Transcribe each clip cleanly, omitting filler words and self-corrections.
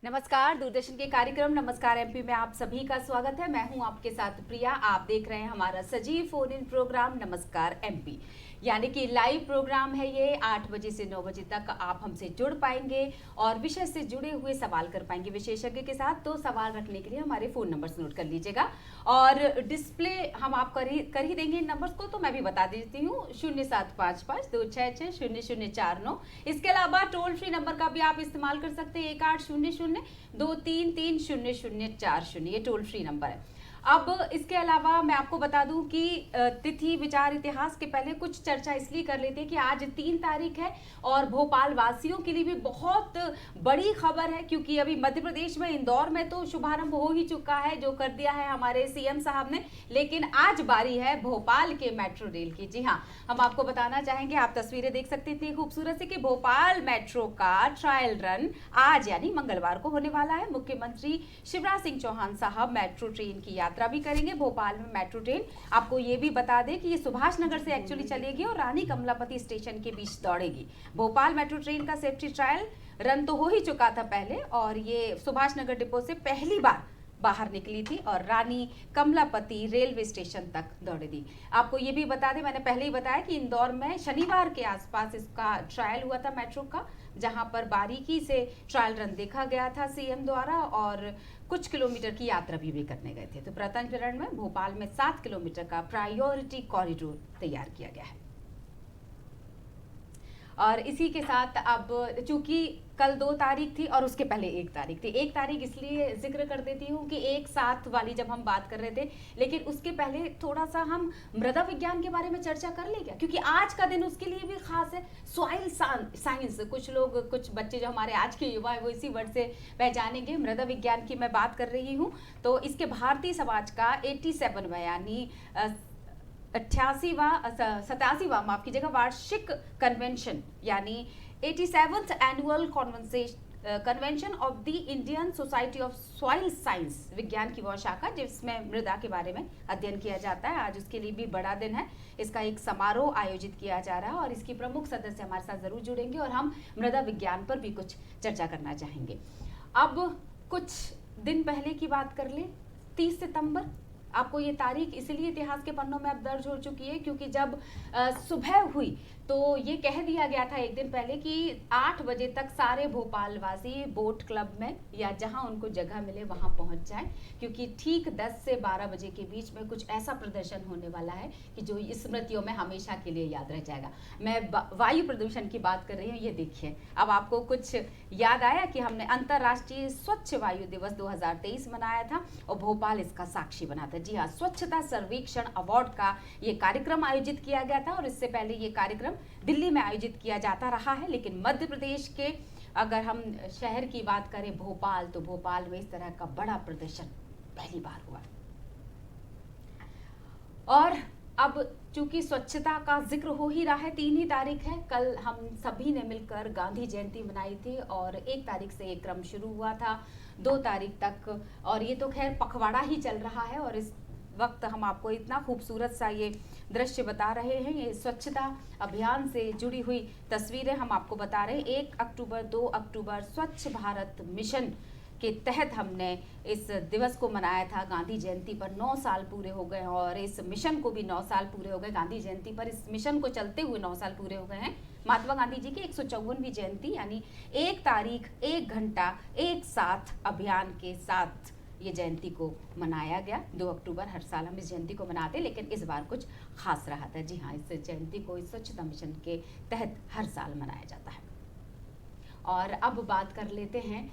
नमस्कार, दूरदर्शन के कार्यक्रम नमस्कार एमपी में आप सभी का स्वागत है। मैं हूं आपके साथ प्रिया। आप देख रहे हैं हमारा सजीव फोन इन प्रोग्राम नमस्कार एमपी, यानी कि लाइव प्रोग्राम है ये। 8 बजे से 9 बजे तक आप हमसे जुड़ पाएंगे और विषय से जुड़े हुए सवाल कर पाएंगे विशेषज्ञ के साथ। तो सवाल रखने के लिए हमारे फ़ोन नंबर्स नोट कर लीजिएगा और डिस्प्ले हम आप कर ही देंगे इन नंबर्स को, तो मैं भी बता देती हूँ 0755-266-0049। इसके अलावा टोल फ्री नंबर का भी आप इस्तेमाल कर सकते हैं, 1800-233-0040। ये टोल फ्री नंबर है। अब इसके अलावा मैं आपको बता दूं कि तिथि विचार इतिहास के पहले कुछ चर्चा इसलिए कर लेते हैं कि आज 3 तारीख है और भोपाल वासियों के लिए भी बहुत बड़ी खबर है, क्योंकि अभी मध्य प्रदेश में इंदौर में तो शुभारंभ हो ही चुका है, जो कर दिया है हमारे सीएम साहब ने। लेकिन आज बारी है भोपाल के मेट्रो रेल की। जी हाँ, हम आपको बताना चाहेंगे, आप तस्वीरें देख सकते थे खूबसूरत से, कि भोपाल मेट्रो का ट्रायल रन आज यानी मंगलवार को होने वाला है। मुख्यमंत्री शिवराज सिंह चौहान साहब मेट्रो ट्रेन की यात्रा भी करेंगे। भोपाल में मेट्रो ट्रेन, आपको ये भी बता दें कि ये सुभाष नगर से एक्चुअली चलेगी और रानी कमलापति स्टेशन के बीच दौड़ेगी। भोपाल मेट्रो ट्रेन का सेफ्टी ट्रायल रन तो हो ही चुका था पहले, और ये सुभाष नगर डिपो से पहली बार बाहर निकली थी और रानी कमलापति रेलवे स्टेशन तक दौड़ दी। आपको ये भी बता दें, मैंने पहले ही बताया कि इंदौर में शनिवार के आसपास इसका ट्रायल हुआ था मेट्रो का, जहां पर बारीकी से ट्रायल रन देखा गया था सीएम द्वारा और कुछ किलोमीटर की यात्रा भी करने गए थे। तो प्रथम चरण में भोपाल में 7 किलोमीटर का प्रायोरिटी कॉरिडोर तैयार किया गया है। और इसी के साथ अब चूंकि कल 2 तारीख थी और उसके पहले 1 तारीख थी, 1 तारीख इसलिए जिक्र कर देती हूँ कि एक साथ वाली जब हम बात कर रहे थे, लेकिन उसके पहले थोड़ा सा हम मृदा विज्ञान के बारे में चर्चा कर ले क्या, क्योंकि आज का दिन उसके लिए भी खास है। सॉइल साइंस, कुछ लोग, कुछ बच्चे जो हमारे आज के युवा है वो इसी वर्ड से पहचानेंगे। मृदा विज्ञान की मैं बात कर रही हूँ। तो इसके भारतीय समाज का 87वां यानी 87वां माफ कीजिएगा वार्षिक कन्वेंशन, यानी 87th annual convention of the Indian society of soil science, विज्ञान की वह शाखा जिसमें मृदा के बारे में अध्ययन किया जाता है। आज उसके लिए भी बड़ा दिन है। इसका एक समारोह आयोजित किया जा रहा है और इसकी प्रमुख सदस्य हमारे साथ जरूर जुड़ेंगे और हम मृदा विज्ञान पर भी कुछ चर्चा करना चाहेंगे। अब कुछ दिन पहले की बात कर ले, 30 सितंबर। आपको ये तारीख इसलिए इतिहास के पन्नों में अब दर्ज हो चुकी है क्योंकि जब सुबह हुई तो ये कह दिया गया था एक दिन पहले कि 8 बजे तक सारे भोपाल वासी बोट क्लब में या जहां उनको जगह मिले वहां पहुंच जाएं, क्योंकि ठीक 10 से 12 बजे के बीच में कुछ ऐसा प्रदर्शन होने वाला है कि जो स्मृतियों में हमेशा के लिए याद रह जाएगा। मैं वायु प्रदूषण की बात कर रही हूँ। ये देखिए, अब आपको कुछ याद आया कि हमने अंतर्राष्ट्रीय स्वच्छ वायु दिवस 2023 मनाया था और भोपाल इसका साक्षी बना था। जी हाँ, स्वच्छता सर्वेक्षण अवार्ड का ये कार्यक्रम आयोजित किया गया था और इससे पहले ये कार्यक्रम दिल्ली में आयोजित किया जाता रहा है। लेकिन मध्य प्रदेश के अगर हम शहर की बात करें भोपाल, तो भोपाल में इस तरह का बड़ा प्रदर्शन पहली बार हुआ। और अब चूंकि स्वच्छता का जिक्र हो ही रहा है, 3 ही तारीख है, कल हम सभी ने मिलकर गांधी जयंती मनाई थी और 1 तारीख से ये क्रम शुरू हुआ था 2 तारीख तक, और ये तो खैर पखवाड़ा ही चल रहा है। और इस वक्त हम आपको इतना खूबसूरत सा ये दृश्य बता रहे हैं, ये स्वच्छता अभियान से जुड़ी हुई तस्वीरें हम आपको बता रहे हैं। 1 अक्टूबर 2 अक्टूबर स्वच्छ भारत मिशन के तहत हमने इस दिवस को मनाया था। गांधी जयंती पर 9 साल पूरे हो गए और इस मिशन को भी 9 साल पूरे हो गए। गांधी जयंती पर इस मिशन को चलते हुए 9 साल पूरे हो गए हैं। महात्मा गांधी जी की 154वीं जयंती, यानी 1 तारीख 1 घंटा एक साथ अभियान के साथ ये जयंती को मनाया गया। 2 अक्टूबर हर साल हम इस जयंती को मनाते हैं, लेकिन इस बार कुछ खास रहा था। जी हाँ, इस जयंती को इस स्वच्छता मिशन के तहत हर साल मनाया जाता है। और अब बात कर लेते हैं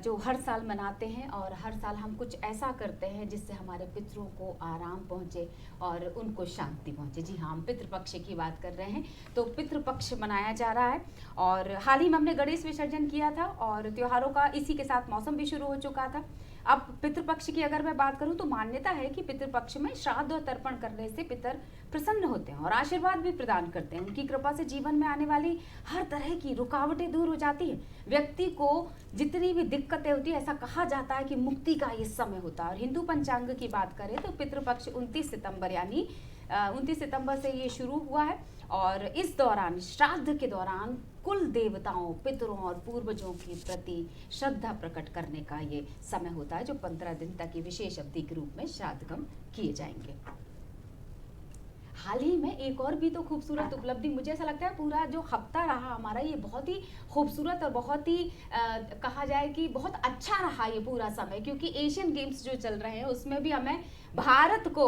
जो हर साल मनाते हैं और हर साल हम कुछ ऐसा करते हैं जिससे हमारे पितरों को आराम पहुंचे और उनको शांति पहुंचे। जी हाँ, हम पितृपक्ष की बात कर रहे हैं। तो पितृपक्ष मनाया जा रहा है और हाल ही में हमने गणेश विसर्जन किया था और त्योहारों का इसी के साथ मौसम भी शुरू हो चुका था। अब पितृपक्ष की अगर मैं बात करूं तो मान्यता है कि पितृपक्ष में श्राद्ध और तर्पण करने से पितर प्रसन्न होते हैं और आशीर्वाद भी प्रदान करते हैं। उनकी कृपा से जीवन में आने वाली हर तरह की रुकावटें दूर हो जाती हैं। व्यक्ति को जितनी भी दिक्कतें होती है, ऐसा कहा जाता है कि मुक्ति का ये समय होता है। और हिंदू पंचांग की बात करें तो पितृपक्ष 29 सितंबर यानी 29 सितंबर से ये शुरू हुआ है और इस दौरान, श्राद्ध के दौरान कुल देवताओं, पितरों और पूर्वजों के प्रति श्रद्धा प्रकट करने का ये समय होता है, जो 15 दिन तक की विशेष अवधि के रूप में श्राद्धकर्म किए जाएंगे। हाल ही में एक और भी तो खूबसूरत उपलब्धि, मुझे ऐसा लगता है पूरा जो हफ्ता रहा हमारा ये बहुत ही खूबसूरत और बहुत ही कहा जाए कि बहुत अच्छा रहा ये पूरा समय, क्योंकि एशियन गेम्स जो चल रहे हैं उसमें भी हमें भारत को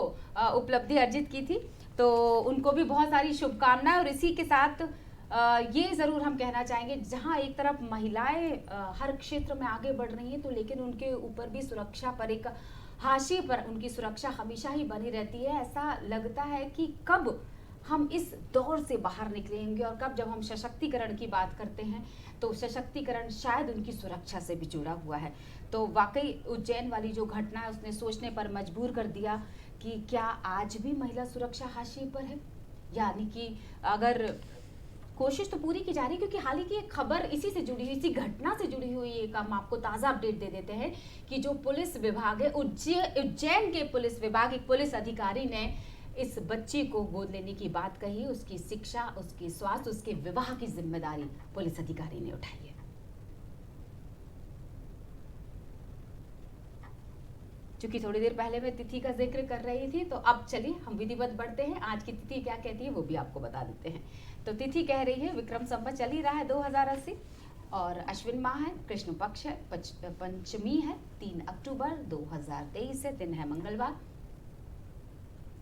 उपलब्धि अर्जित की थी, तो उनको भी बहुत सारी शुभकामनाएं। और इसी के साथ ये ज़रूर हम कहना चाहेंगे, जहाँ एक तरफ महिलाएं हर क्षेत्र में आगे बढ़ रही हैं, तो लेकिन उनके ऊपर भी सुरक्षा पर एक हाशिए पर उनकी सुरक्षा हमेशा ही बनी रहती है। ऐसा लगता है कि कब हम इस दौर से बाहर निकलेंगे, और कब, जब हम सशक्तिकरण की बात करते हैं तो सशक्तिकरण शायद उनकी सुरक्षा से भी जुड़ा हुआ है। तो वाकई उज्जैन वाली जो घटना है उसने सोचने पर मजबूर कर दिया कि क्या आज भी महिला सुरक्षा हाशिए पर है, यानी कि अगर कोशिश तो पूरी की जा रही है, क्योंकि हाल ही की एक खबर इसी से जुड़ी हुई, इसी घटना से जुड़ी हुई एक हम आपको ताज़ा अपडेट दे देते हैं कि जो पुलिस विभाग है, उज्जैन के पुलिस विभाग, एक पुलिस अधिकारी ने इस बच्ची को गोद लेने की बात कही। उसकी शिक्षा, उसके स्वास्थ्य, उसके विवाह की जिम्मेदारी पुलिस अधिकारी ने उठाई है। चूंकि थोड़ी देर पहले मैं तिथि का जिक्र कर रही थी, तो अब चलिए हम विधिवत बढ़ते हैं। आज की तिथि क्या कहती है वो भी आपको बता देते हैं। तो तिथि कह रही है विक्रम संवत चल ही रहा है 2080, और अश्विन माह है, कृष्ण पक्ष है, पंचमी है, 3 अक्टूबर 2023 है, दिन है मंगलवार।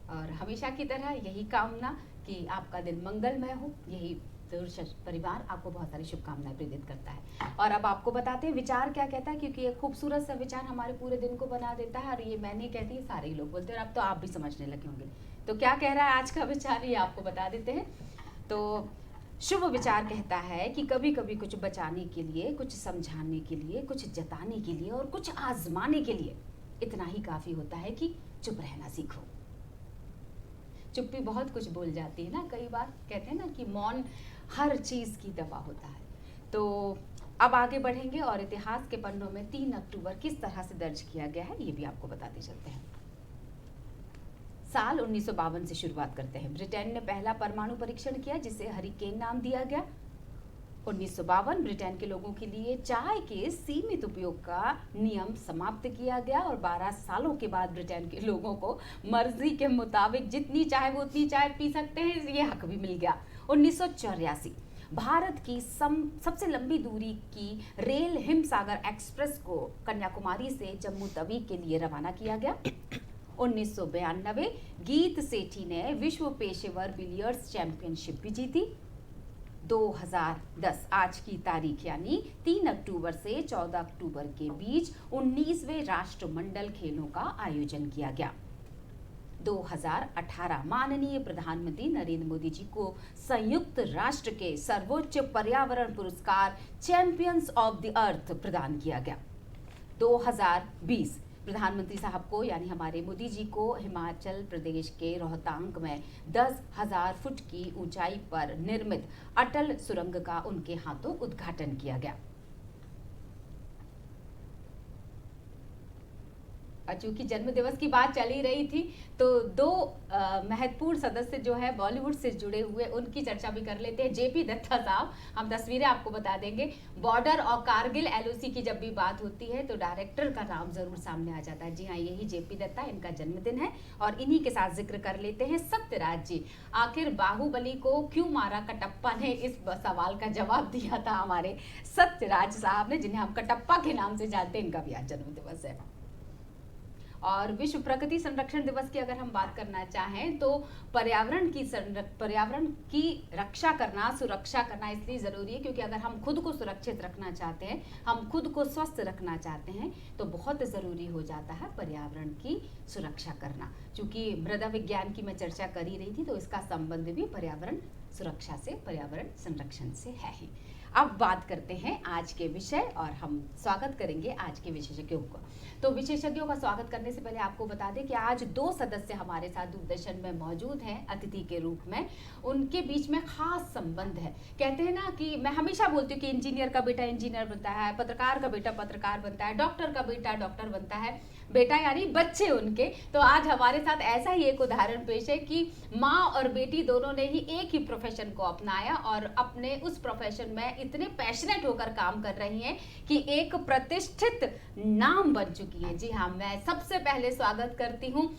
और हमेशा की तरह यही कामना कि आपका दिन मंगलमय हो, यही जरूर परिवार आपको बहुत सारी शुभकामनाएं प्रेरित करता है। और अब आपको बताते हैं विचार क्या कहता है, क्योंकि एक खूबसूरत सा विचार हमारे पूरे दिन को बना देता है। और ये मैं नहीं कहती, सारे लोग बोलते हैं, अब तो आप भी समझने लगे होंगे। तो क्या कह रहा है आज का विचार, ये आपको बता देते हैं। तो शुभ विचार कहता है कि कभी कभी कुछ बचाने के लिए, कुछ समझाने के लिए, कुछ जताने के लिए और कुछ आजमाने के लिए इतना ही काफी होता है कि चुप रहना सीखो। चुप्पी बहुत कुछ बोल जाती है ना, कई बार कहते हैं ना कि मौन हर चीज की दवा होता है। तो अब आगे बढ़ेंगे और इतिहास के पन्नों में 3 अक्टूबर किस तरह से दर्ज किया गया है ये भी आपको बताते चलते हैं। साल 1952 से शुरुआत करते हैं। ब्रिटेन ने पहला परमाणु परीक्षण किया जिसे हरिकेन नाम दिया गया। 1952 ब्रिटेन के लोगों के लिए चाय के सीमित उपयोग का नियम समाप्त किया गया और 12 सालों के बाद ब्रिटेन के लोगों को मर्जी के मुताबिक जितनी चाहे वो उतनी चाय पी सकते हैं, ये हक भी मिल गया। 1984 भारत की सबसे लंबी दूरी की रेल हिमसागर एक्सप्रेस को कन्याकुमारी से जम्मू तवी के लिए रवाना किया गया। 1992 गीत सेठी ने विश्व पेशेवर बिलियर्ड्स चैंपियनशिप भी जीती। 2010 आज की तारीख यानी 3 अक्टूबर से 14 अक्टूबर के बीच 19वें राष्ट्रमंडल खेलों का आयोजन किया गया। 2018 माननीय प्रधानमंत्री नरेंद्र मोदी जी को संयुक्त राष्ट्र के सर्वोच्च पर्यावरण पुरस्कार चैंपियंस ऑफ द अर्थ प्रदान किया गया। 2020 प्रधानमंत्री साहब को यानी हमारे मोदी जी को हिमाचल प्रदेश के रोहतांग में 10,000 फुट की ऊंचाई पर निर्मित अटल सुरंग का उनके हाथों उद्घाटन किया गया। चूंकि जन्म दिवस की बात चल ही रही थी तो 2 महत्वपूर्ण सदस्य जो है बॉलीवुड से जुड़े हुए उनकी चर्चा भी कर लेते हैं। जेपी दत्ता साहब, हम तस्वीरें आपको बता देंगे। बॉर्डर और कारगिल एलओसी की जब भी बात होती है तो डायरेक्टर का नाम जरूर सामने आ जाता है। जी हाँ, यही जेपी दत्ता, इनका जन्मदिन है। और इन्हीं के साथ जिक्र कर लेते हैं सत्यराज जी। आखिर बाहुबली को क्यों मारा कटप्पा ने, इस सवाल का जवाब दिया था हमारे सत्यराज साहब ने, जिन्हें हम कटप्पा के नाम से जानते हैं। इनका भी आज जन्म दिवस है। और विश्व प्रकृति संरक्षण दिवस की अगर हम बात करना चाहें तो पर्यावरण की रक्षा करना, सुरक्षा करना इसलिए ज़रूरी है क्योंकि अगर हम खुद को सुरक्षित रखना चाहते हैं, हम खुद को स्वस्थ रखना चाहते हैं तो बहुत ज़रूरी हो जाता है पर्यावरण की सुरक्षा करना। चूँकि मृदा विज्ञान की मैं चर्चा कर ही रही थी तो इसका संबंध भी पर्यावरण सुरक्षा से, पर्यावरण संरक्षण से है ही। अब बात करते हैं आज के विषय और हम स्वागत करेंगे आज के विशेषज्ञों को। तो विशेषज्ञों का स्वागत करने से पहले आपको बता दें कि आज 2 सदस्य हमारे साथ दूरदर्शन में मौजूद हैं अतिथि के रूप में। उनके बीच में खास संबंध है। कहते हैं ना कि मैं हमेशा बोलती हूँ कि इंजीनियर का बेटा इंजीनियर बनता है, पत्रकार का बेटा पत्रकार बनता है, डॉक्टर का बेटा डॉक्टर बनता है। बेटा यानी बच्चे उनके। तो आज हमारे साथ ऐसा ही एक उदाहरण पेश है कि माँ और बेटी दोनों ने ही एक ही प्रोफेशन को अपनाया और अपने उस प्रोफेशन में इतने पैशनेट होकर काम कर रही हैं कि एक प्रतिष्ठित नाम बन चुकी है। जी हाँ, मैं सबसे पहले स्वागत करती हूँ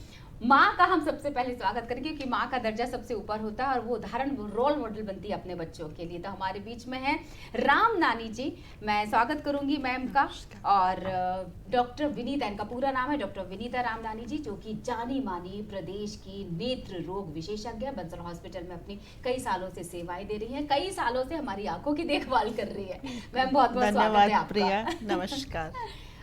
माँ का। हम सबसे पहले स्वागत करेंगे कि माँ का दर्जा सबसे ऊपर होता है और वो उदाहरण रोल मॉडल बनती है अपने बच्चों के लिए। तो हमारे बीच में है राम नानी जी, मैं स्वागत करूंगी मैम का। और डॉक्टर विनीता, इनका पूरा नाम है डॉक्टर विनीता रामनानी जी, जो कि जानी मानी प्रदेश की नेत्र रोग विशेषज्ञ है। बंसल हॉस्पिटल में अपनी कई सालों से सेवाएं दे रही हैं, कई सालों से हमारी आंखों की देखभाल कर रही है। मैम बहुत बहुत स्वागत है आपका। प्रिया, नमस्कार।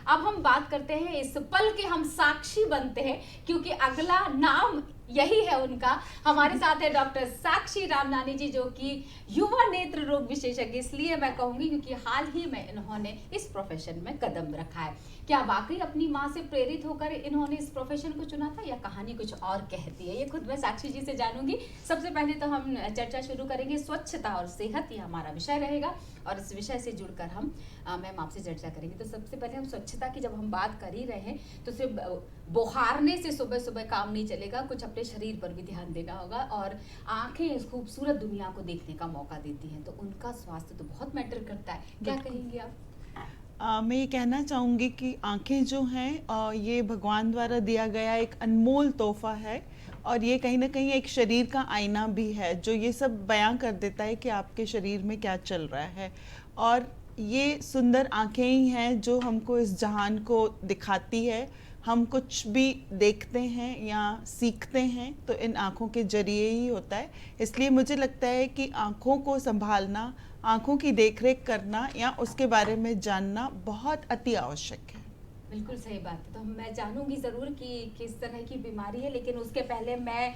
अब हम बात करते हैं इस पल के हम साक्षी बनते हैं, क्योंकि अगला नाम यही है उनका। हमारे साथ है डॉक्टर साक्षी रामनानी जी, जो कि युवा नेत्र रोग विशेषज्ञ इसलिए मैं कहूंगी क्योंकि हाल ही में इन्होंने इस प्रोफेशन में कदम रखा है। क्या वाकई अपनी माँ से प्रेरित होकर इन्होंने इस प्रोफेशन को चुना था या कहानी कुछ और कहती है, ये खुद मैं साक्षी जी से जानूंगी। सबसे पहले तो हम चर्चा शुरू करेंगे स्वच्छता और सेहत, ये हमारा विषय रहेगा और इस विषय से जुड़कर हम मैम आपसे चर्चा करेंगे। तो सबसे पहले हम स्वच्छता की जब हम बात कर ही रहे हैं तो सिर्फ बुखारने से सुबह सुबह काम नहीं चलेगा, कुछ अपने शरीर पर भी ध्यान देना होगा। और आंखें इस खूबसूरत दुनिया को देखने का मौका देती हैं, तो उनका स्वास्थ्य तो बहुत मैटर करता है। क्या कहेंगे आप? मैं ये कहना चाहूँगी कि आंखें जो हैं ये भगवान द्वारा दिया गया एक अनमोल तोहफा है और ये कहीं ना कहीं एक शरीर का आईना भी है जो ये सब बयां कर देता है कि आपके शरीर में क्या चल रहा है। और ये सुंदर आंखें ही हैं जो हमको इस जहान को दिखाती है। हम कुछ भी देखते हैं या सीखते हैं तो इन आँखों के जरिए ही होता है। इसलिए मुझे लगता है कि आँखों को संभालना, आँखों की देखरेख करना या उसके बारे में जानना बहुत अति आवश्यक है। बिल्कुल सही बात है। तो मैं जानूंगी ज़रूर कि किस तरह की बीमारी है, लेकिन उसके पहले मैं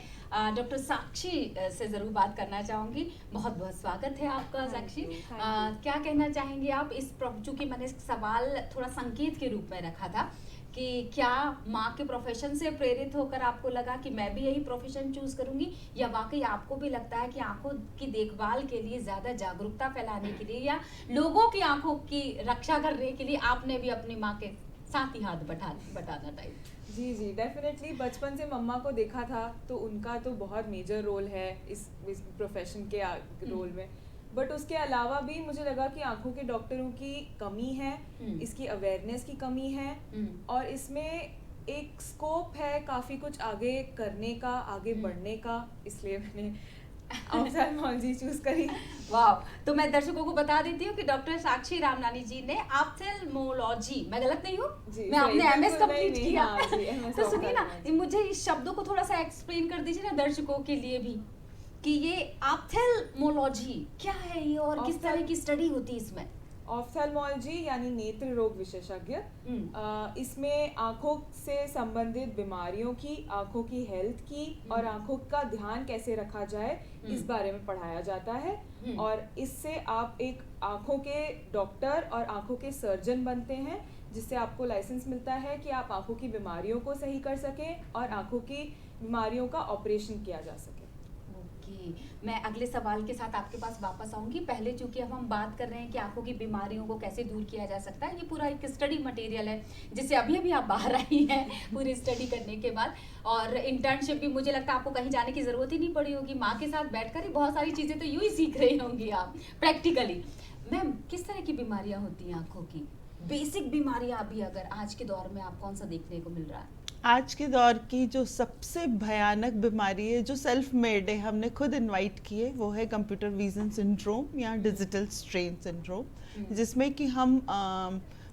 डॉक्टर साक्षी से ज़रूर बात करना चाहूँगी। बहुत बहुत स्वागत है आपका साक्षी। क्या कहना चाहेंगे आप इस, चूँकि मैंने इस सवाल थोड़ा संकेत के रूप में रखा था कि क्या माँ के प्रोफेशन से प्रेरित होकर आपको लगा कि मैं भी यही प्रोफेशन चूज करूंगी, या वाकई आपको भी लगता है कि आंखों की देखभाल के लिए, ज्यादा जागरूकता फैलाने के लिए या लोगों की आंखों की रक्षा करने के लिए आपने भी अपनी माँ के साथ ही हाथ बटाना टाइप? जी जी, डेफिनेटली। बचपन से मम्मा को देखा था तो उनका तो बहुत मेजर रोल है इस प्रोफेशन के रोल में। बट उसके अलावा भी मुझे लगा कि आंखों के डॉक्टरों की कमी है, इसकी अवेयरनेस की कमी है और इसमें एक स्कोप है काफ़ी कुछ आगे करने का, आगे बढ़ने का। इसलिए मैंने ऑप्थेल्मोलॉजी चूज करी। वाह! तो मैं दर्शकों को बता देती हूँ कि डॉक्टर साक्षी रामनानी जी ने ऑप्थेल्मोलॉजी, मैं गलत नहीं हूँ? मैं आपने एमएस कंप्लीट किया। तो सुनिए ना, मुझे इस शब्दों को थोड़ा सा एक्सप्लेन कर दीजिए ना दर्शकों के लिए भी कि ये ऑप्थेल्मोलॉजी क्या है ये और किस तरह की स्टडी होती है इसमें? ऑप्थेल्मोलॉजी यानी नेत्र रोग विशेषज्ञ। इसमें आंखों से संबंधित बीमारियों की, आंखों की हेल्थ की और आंखों का ध्यान कैसे रखा जाए इस बारे में पढ़ाया जाता है। और इससे आप एक आंखों के डॉक्टर और आंखों के सर्जन बनते हैं, जिससे आपको लाइसेंस मिलता है कि आप आंखों की बीमारियों को सही कर सकें और आंखों की बीमारियों का ऑपरेशन किया जा सके। मैं अगले सवाल के साथ आपके पास वापस आऊंगी। पहले चूंकि अब हम बात कर रहे हैं कि आंखों की बीमारियों को कैसे दूर किया जा सकता है, ये पूरा एक स्टडी मटेरियल है जिससे अभी अभी आप बाहर आई हैं पूरी स्टडी करने के बाद। और इंटर्नशिप भी मुझे लगता है आपको कहीं जाने की जरूरत ही नहीं पड़ी होगी, माँ के साथ बैठकर ही बहुत सारी चीजें तो यूं ही सीख रही होंगी आप प्रैक्टिकली। मैम, किस तरह की बीमारियां होती हैं आंखों की, बेसिक बीमारियां अभी अगर आज के दौर में आप कौन सा देखने को मिल रहा है? आज के दौर की जो सबसे भयानक बीमारी है, जो सेल्फ मेड है, हमने खुद इनवाइट की है, वो है कंप्यूटर विजन सिंड्रोम या डिजिटल स्ट्रेन सिंड्रोम, जिसमें कि हम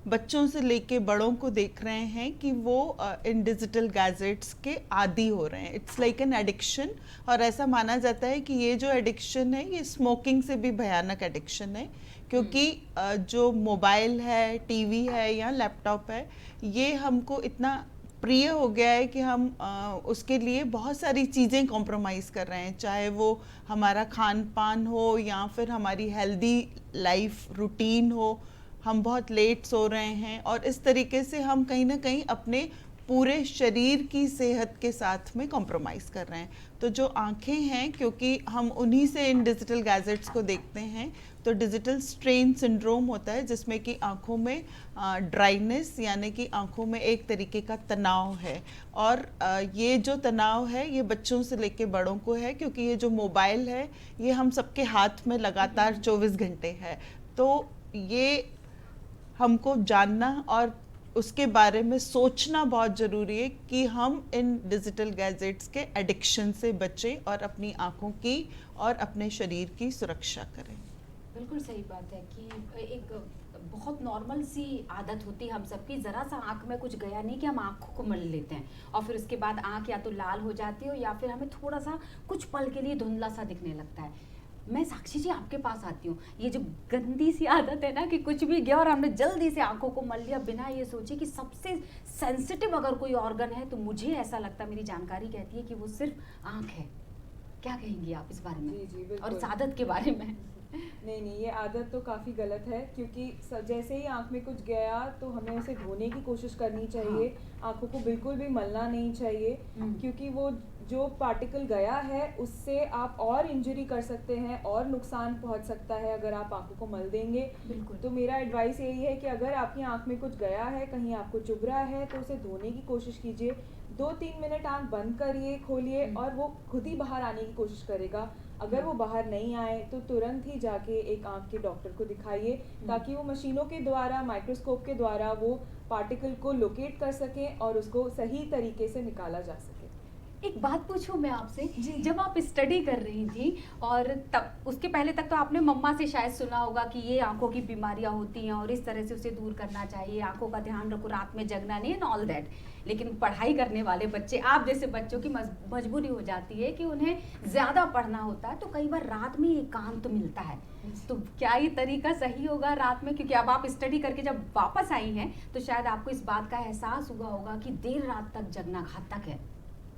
बच्चों से लेके बड़ों को देख रहे हैं कि वो इन डिजिटल गैजेट्स के आदी हो रहे हैं। It's like an addiction. और ऐसा माना जाता है कि ये जो एडिक्शन है ये स्मोकिंग से भी भयानक एडिक्शन है, क्योंकि जो मोबाइल है, टीवी है या लैपटॉप है, ये हमको इतना प्रिय हो गया है कि हम उसके लिए बहुत सारी चीज़ें कॉम्प्रोमाइज़ कर रहे हैं, चाहे वो हमारा खान पान हो या फिर हमारी हेल्दी लाइफ रूटीन हो। हम बहुत लेट सो रहे हैं और इस तरीके से हम कहीं ना कहीं अपने पूरे शरीर की सेहत के साथ में कॉम्प्रोमाइज़ कर रहे हैं। तो जो आंखें हैं, क्योंकि हम उन्हीं से इन डिजिटल गैजेट्स को देखते हैं, तो डिजिटल स्ट्रेन सिंड्रोम होता है जिसमें कि आंखों में ड्राइनेस यानी कि आंखों में एक तरीके का तनाव है। और ये जो तनाव है ये बच्चों से लेके बड़ों को है, क्योंकि ये जो मोबाइल है ये हम सबके हाथ में लगातार 24 घंटे है। तो ये हमको जानना और उसके बारे में सोचना बहुत ज़रूरी है कि हम इन डिजिटल गैजेट्स के एडिक्शन से बचें और अपनी आंखों की और अपने शरीर की सुरक्षा करें। बिल्कुल सही बात है कि एक बहुत नॉर्मल सी आदत होती है हम सबकी, ज़रा सा आंख में कुछ गया नहीं कि हम आंखों को मल लेते हैं और फिर उसके बाद आंख या तो लाल हो जाती है या फिर हमें थोड़ा सा कुछ पल के लिए धुंधला सा दिखने लगता है। मैं साक्षी जी आपके पास आती हूँ, ये जो गंदी सी आदत है ना कि कुछ भी गया और हमने जल्दी से आंखों को मल लिया बिना ये सोचे कि सबसे सेंसिटिव अगर कोई ऑर्गन है तो मुझे ऐसा लगता है, मेरी जानकारी कहती है कि वो सिर्फ आंख है। क्या कहेंगी आप इस बारे में? जी बिल्कुल। और इस आदत के बारे में? नहीं, ये आदत तो काफ़ी गलत है, क्योंकि जैसे ही आँख में कुछ गया तो हमें उसे धोने की कोशिश करनी चाहिए। आँखों को बिल्कुल भी मलना नहीं चाहिए, क्योंकि वो जो पार्टिकल गया है उससे आप और इंजरी कर सकते हैं और नुकसान पहुंच सकता है अगर आप आँखों को मल देंगे। तो मेरा एडवाइस यही है कि अगर आपकी आँख में कुछ गया है, कहीं आपको चुभ रहा है, तो उसे धोने की कोशिश कीजिए। 2-3 मिनट आँख बंद करिए, खोलिए और वो खुद ही बाहर आने की कोशिश करेगा। अगर वो बाहर नहीं आए तो तुरंत ही जाके एक आँख के डॉक्टर को दिखाइए, ताकि वो मशीनों के द्वारा, माइक्रोस्कोप के द्वारा वो पार्टिकल को लोकेट कर सकें और उसको सही तरीके से निकाला जा सके। एक बात पूछूं मैं आपसे, जब आप स्टडी कर रही थी और तब उसके पहले तक तो आपने मम्मा से शायद सुना होगा कि ये आंखों की बीमारियां होती हैं और इस तरह से उसे दूर करना चाहिए, आंखों का ध्यान रखो, रात में जगना नहीं एंड ऑल दैट। लेकिन पढ़ाई करने वाले बच्चे, आप जैसे बच्चों की मजबूरी हो जाती है कि उन्हें ज़्यादा पढ़ना होता है, तो कई बार रात में एकांत मिलता है। तो क्या ये तरीका सही होगा रात में? क्योंकि अब आप स्टडी करके जब वापस आई हैं तो शायद आपको इस बात का एहसास हुआ होगा कि देर रात तक जगना घातक है।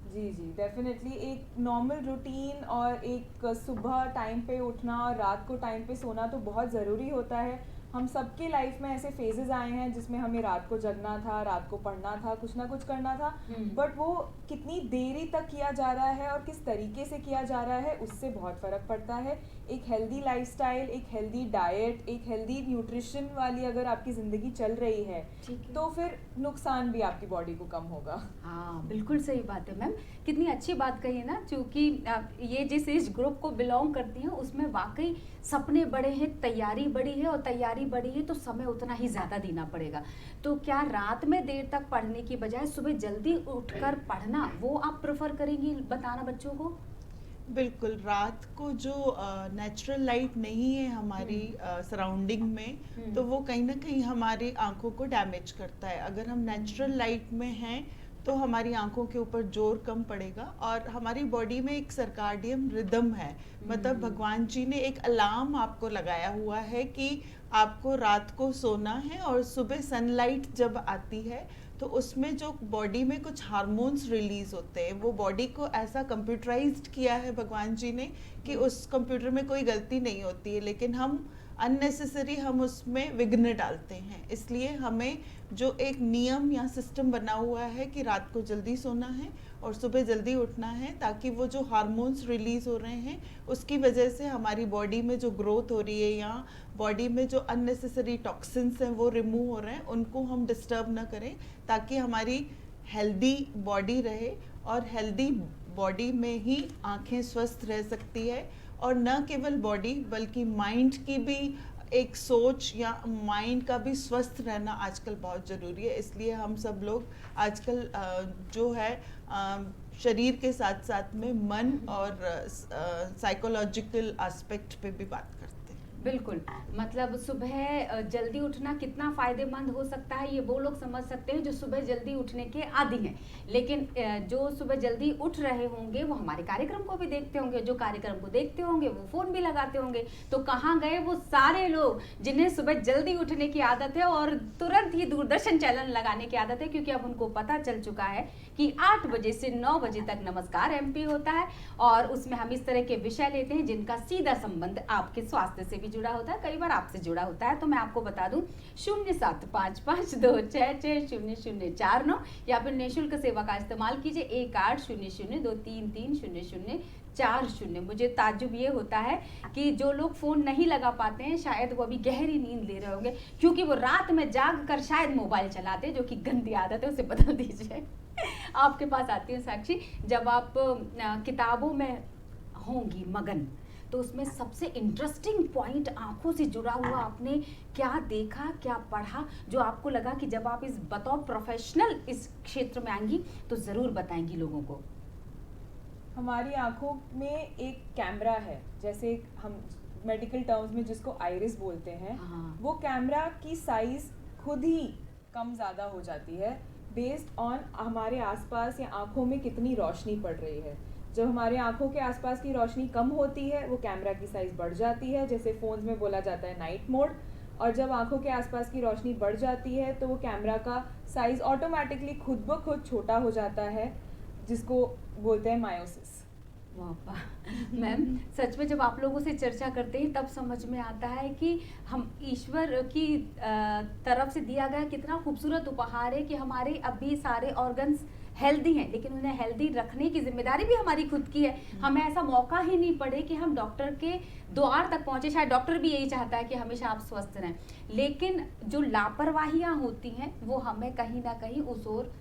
जी डेफिनेटली एक नॉर्मल रूटीन और एक सुबह टाइम पे उठना और रात को टाइम पे सोना तो बहुत ज़रूरी होता है। हम सबके लाइफ में ऐसे फेजेस आए हैं जिसमें हमें रात को जगना था, रात को पढ़ना था, कुछ ना कुछ करना था, बट वो कितनी देरी तक किया जा रहा है और किस तरीके से किया जा रहा है उससे बहुत फ़र्क पड़ता है। एक हेल्दी लाइफस्टाइल, एक हेल्दी डाइट, एक हेल्दी न्यूट्रिशन वाली अगर आपकी ज़िंदगी चल रही है तो फिर नुकसान भी आपकी बॉडी को कम होगा। हाँ बिल्कुल सही बात है मैम, कितनी अच्छी बात कही है ना, क्योंकि ये जिस एज ग्रुप को बिलोंग करती हैं उसमें वाकई सपने बड़े हैं, तैयारी बड़ी है और तैयारी बड़ी है तो समय उतना ही ज़्यादा देना पड़ेगा। तो क्या रात में देर तक पढ़ने की बजाय सुबह जल्दी उठकर पढ़ना वो आप प्रेफर करेंगी बताना बच्चों को? बिल्कुल, रात को जो नेचुरल लाइट नहीं है हमारी सराउंडिंग में, तो वो कहीं ना कहीं हमारी आंखों को डैमेज करता है। अगर हम नेचुरल लाइट में हैं तो हमारी आंखों के ऊपर जोर कम पड़ेगा और हमारी बॉडी में एक सर्काडियन रिदम है, मतलब भगवान जी ने एक अलार्म आपको लगाया हुआ है कि आपको रात को सोना है और सुबह सनलाइट जब आती है तो उसमें जो बॉडी में कुछ हार्मोन्स रिलीज होते हैं, वो बॉडी को ऐसा कंप्यूटराइज्ड किया है भगवान जी ने कि उस कंप्यूटर में कोई गलती नहीं होती है, लेकिन हम अननेसेसरी हम उसमें विघ्न डालते हैं। इसलिए हमें जो एक नियम या सिस्टम बना हुआ है कि रात को जल्दी सोना है और सुबह जल्दी उठना है, ताकि वो जो हार्मोन्स रिलीज हो रहे हैं उसकी वजह से हमारी बॉडी में जो ग्रोथ हो रही है या बॉडी में जो अननेसेसरी टॉक्सिन्स हैं वो रिमूव हो रहे हैं, उनको हम डिस्टर्ब ना करें, ताकि हमारी हेल्दी बॉडी रहे। और हेल्दी बॉडी में ही आंखें स्वस्थ रह सकती है, और न केवल बॉडी बल्कि माइंड की भी एक सोच या माइंड का भी स्वस्थ रहना आजकल बहुत ज़रूरी है। इसलिए हम सब लोग आजकल जो है शरीर के साथ साथ में मन और साइकोलॉजिकल एस्पेक्ट पे भी बात करते हैं। बिल्कुल, मतलब सुबह जल्दी उठना कितना फ़ायदेमंद हो सकता है ये वो लोग समझ सकते हैं जो सुबह जल्दी उठने के आदी हैं। लेकिन जो सुबह जल्दी उठ रहे होंगे वो हमारे कार्यक्रम को भी देखते होंगे, जो कार्यक्रम को देखते होंगे वो फ़ोन भी लगाते होंगे। तो कहाँ गए वो सारे लोग जिन्हें सुबह जल्दी उठने की आदत है और तुरंत ही दूरदर्शन चैनल लगाने की आदत है, क्योंकि अब उनको पता चल चुका है कि 8 बजे से 9 बजे तक नमस्कार एमपी होता है और उसमें हम इस तरह के विषय लेते हैं जिनका सीधा संबंध आपके स्वास्थ्य से भी जुड़ा होता है, कई बार आपसे जुड़ा होता है। तो मैं आपको बता दूं 075526600049 या फिर निःशुल्क सेवा का इस्तेमाल कीजिए 1800233040। मुझे ताज्जुब ये होता है कि जो लोग फोन नहीं लगा पाते हैं शायद वो अभी गहरी नींद ले रहे होंगे, क्योंकि वो रात में जाग कर शायद मोबाइल चलाते हैं, जो कि गंदी आदत है, उसे बदल दीजिए। आपके पास आती हूँ साक्षी, जब आप किताबों में होंगी मगन तो उसमें सबसे इंटरेस्टिंग पॉइंट आंखों से जुड़ा हुआ आपने क्या देखा, क्या पढ़ा, जो आपको लगा कि जब आप इस बतौर प्रोफेशनल इस क्षेत्र में आएंगी तो ज़रूर बताएंगी लोगों को? हमारी आंखों में एक कैमरा है, जैसे हम मेडिकल टर्म्स में जिसको आइरिस बोलते हैं। हाँ। वो कैमरा की साइज खुद ही कम ज़्यादा हो जाती है बेस्ड ऑन हमारे आसपास या आंखों में कितनी रोशनी पड़ रही है। जब हमारे आंखों के आसपास की रोशनी कम होती है वो कैमरा की साइज़ बढ़ जाती है, जैसे फ़ोन्स में बोला जाता है नाइट मोड। और जब आंखों के आसपास की रोशनी बढ़ जाती है तो वो कैमरा का साइज़ ऑटोमेटिकली खुद ब खुद छोटा हो जाता है, जिसको बोलते हैं मायोसिस। मैम सच में जब आप लोगों से चर्चा करते हैं तब समझ में आता है कि हम ईश्वर की तरफ से दिया गया कितना खूबसूरत उपहार है कि हमारे अभी सारे ऑर्गन्स हेल्दी हैं, लेकिन उन्हें हेल्दी रखने की जिम्मेदारी भी हमारी खुद की है। हमें ऐसा मौका ही नहीं पड़े कि हम डॉक्टर के द्वार तक पहुंचे। शायद डॉक्टर भी यही चाहता है कि हमेशा आप स्वस्थ रहें, लेकिन जो लापरवाहियां होती हैं वो हमें कहीं ना कहीं उस ओर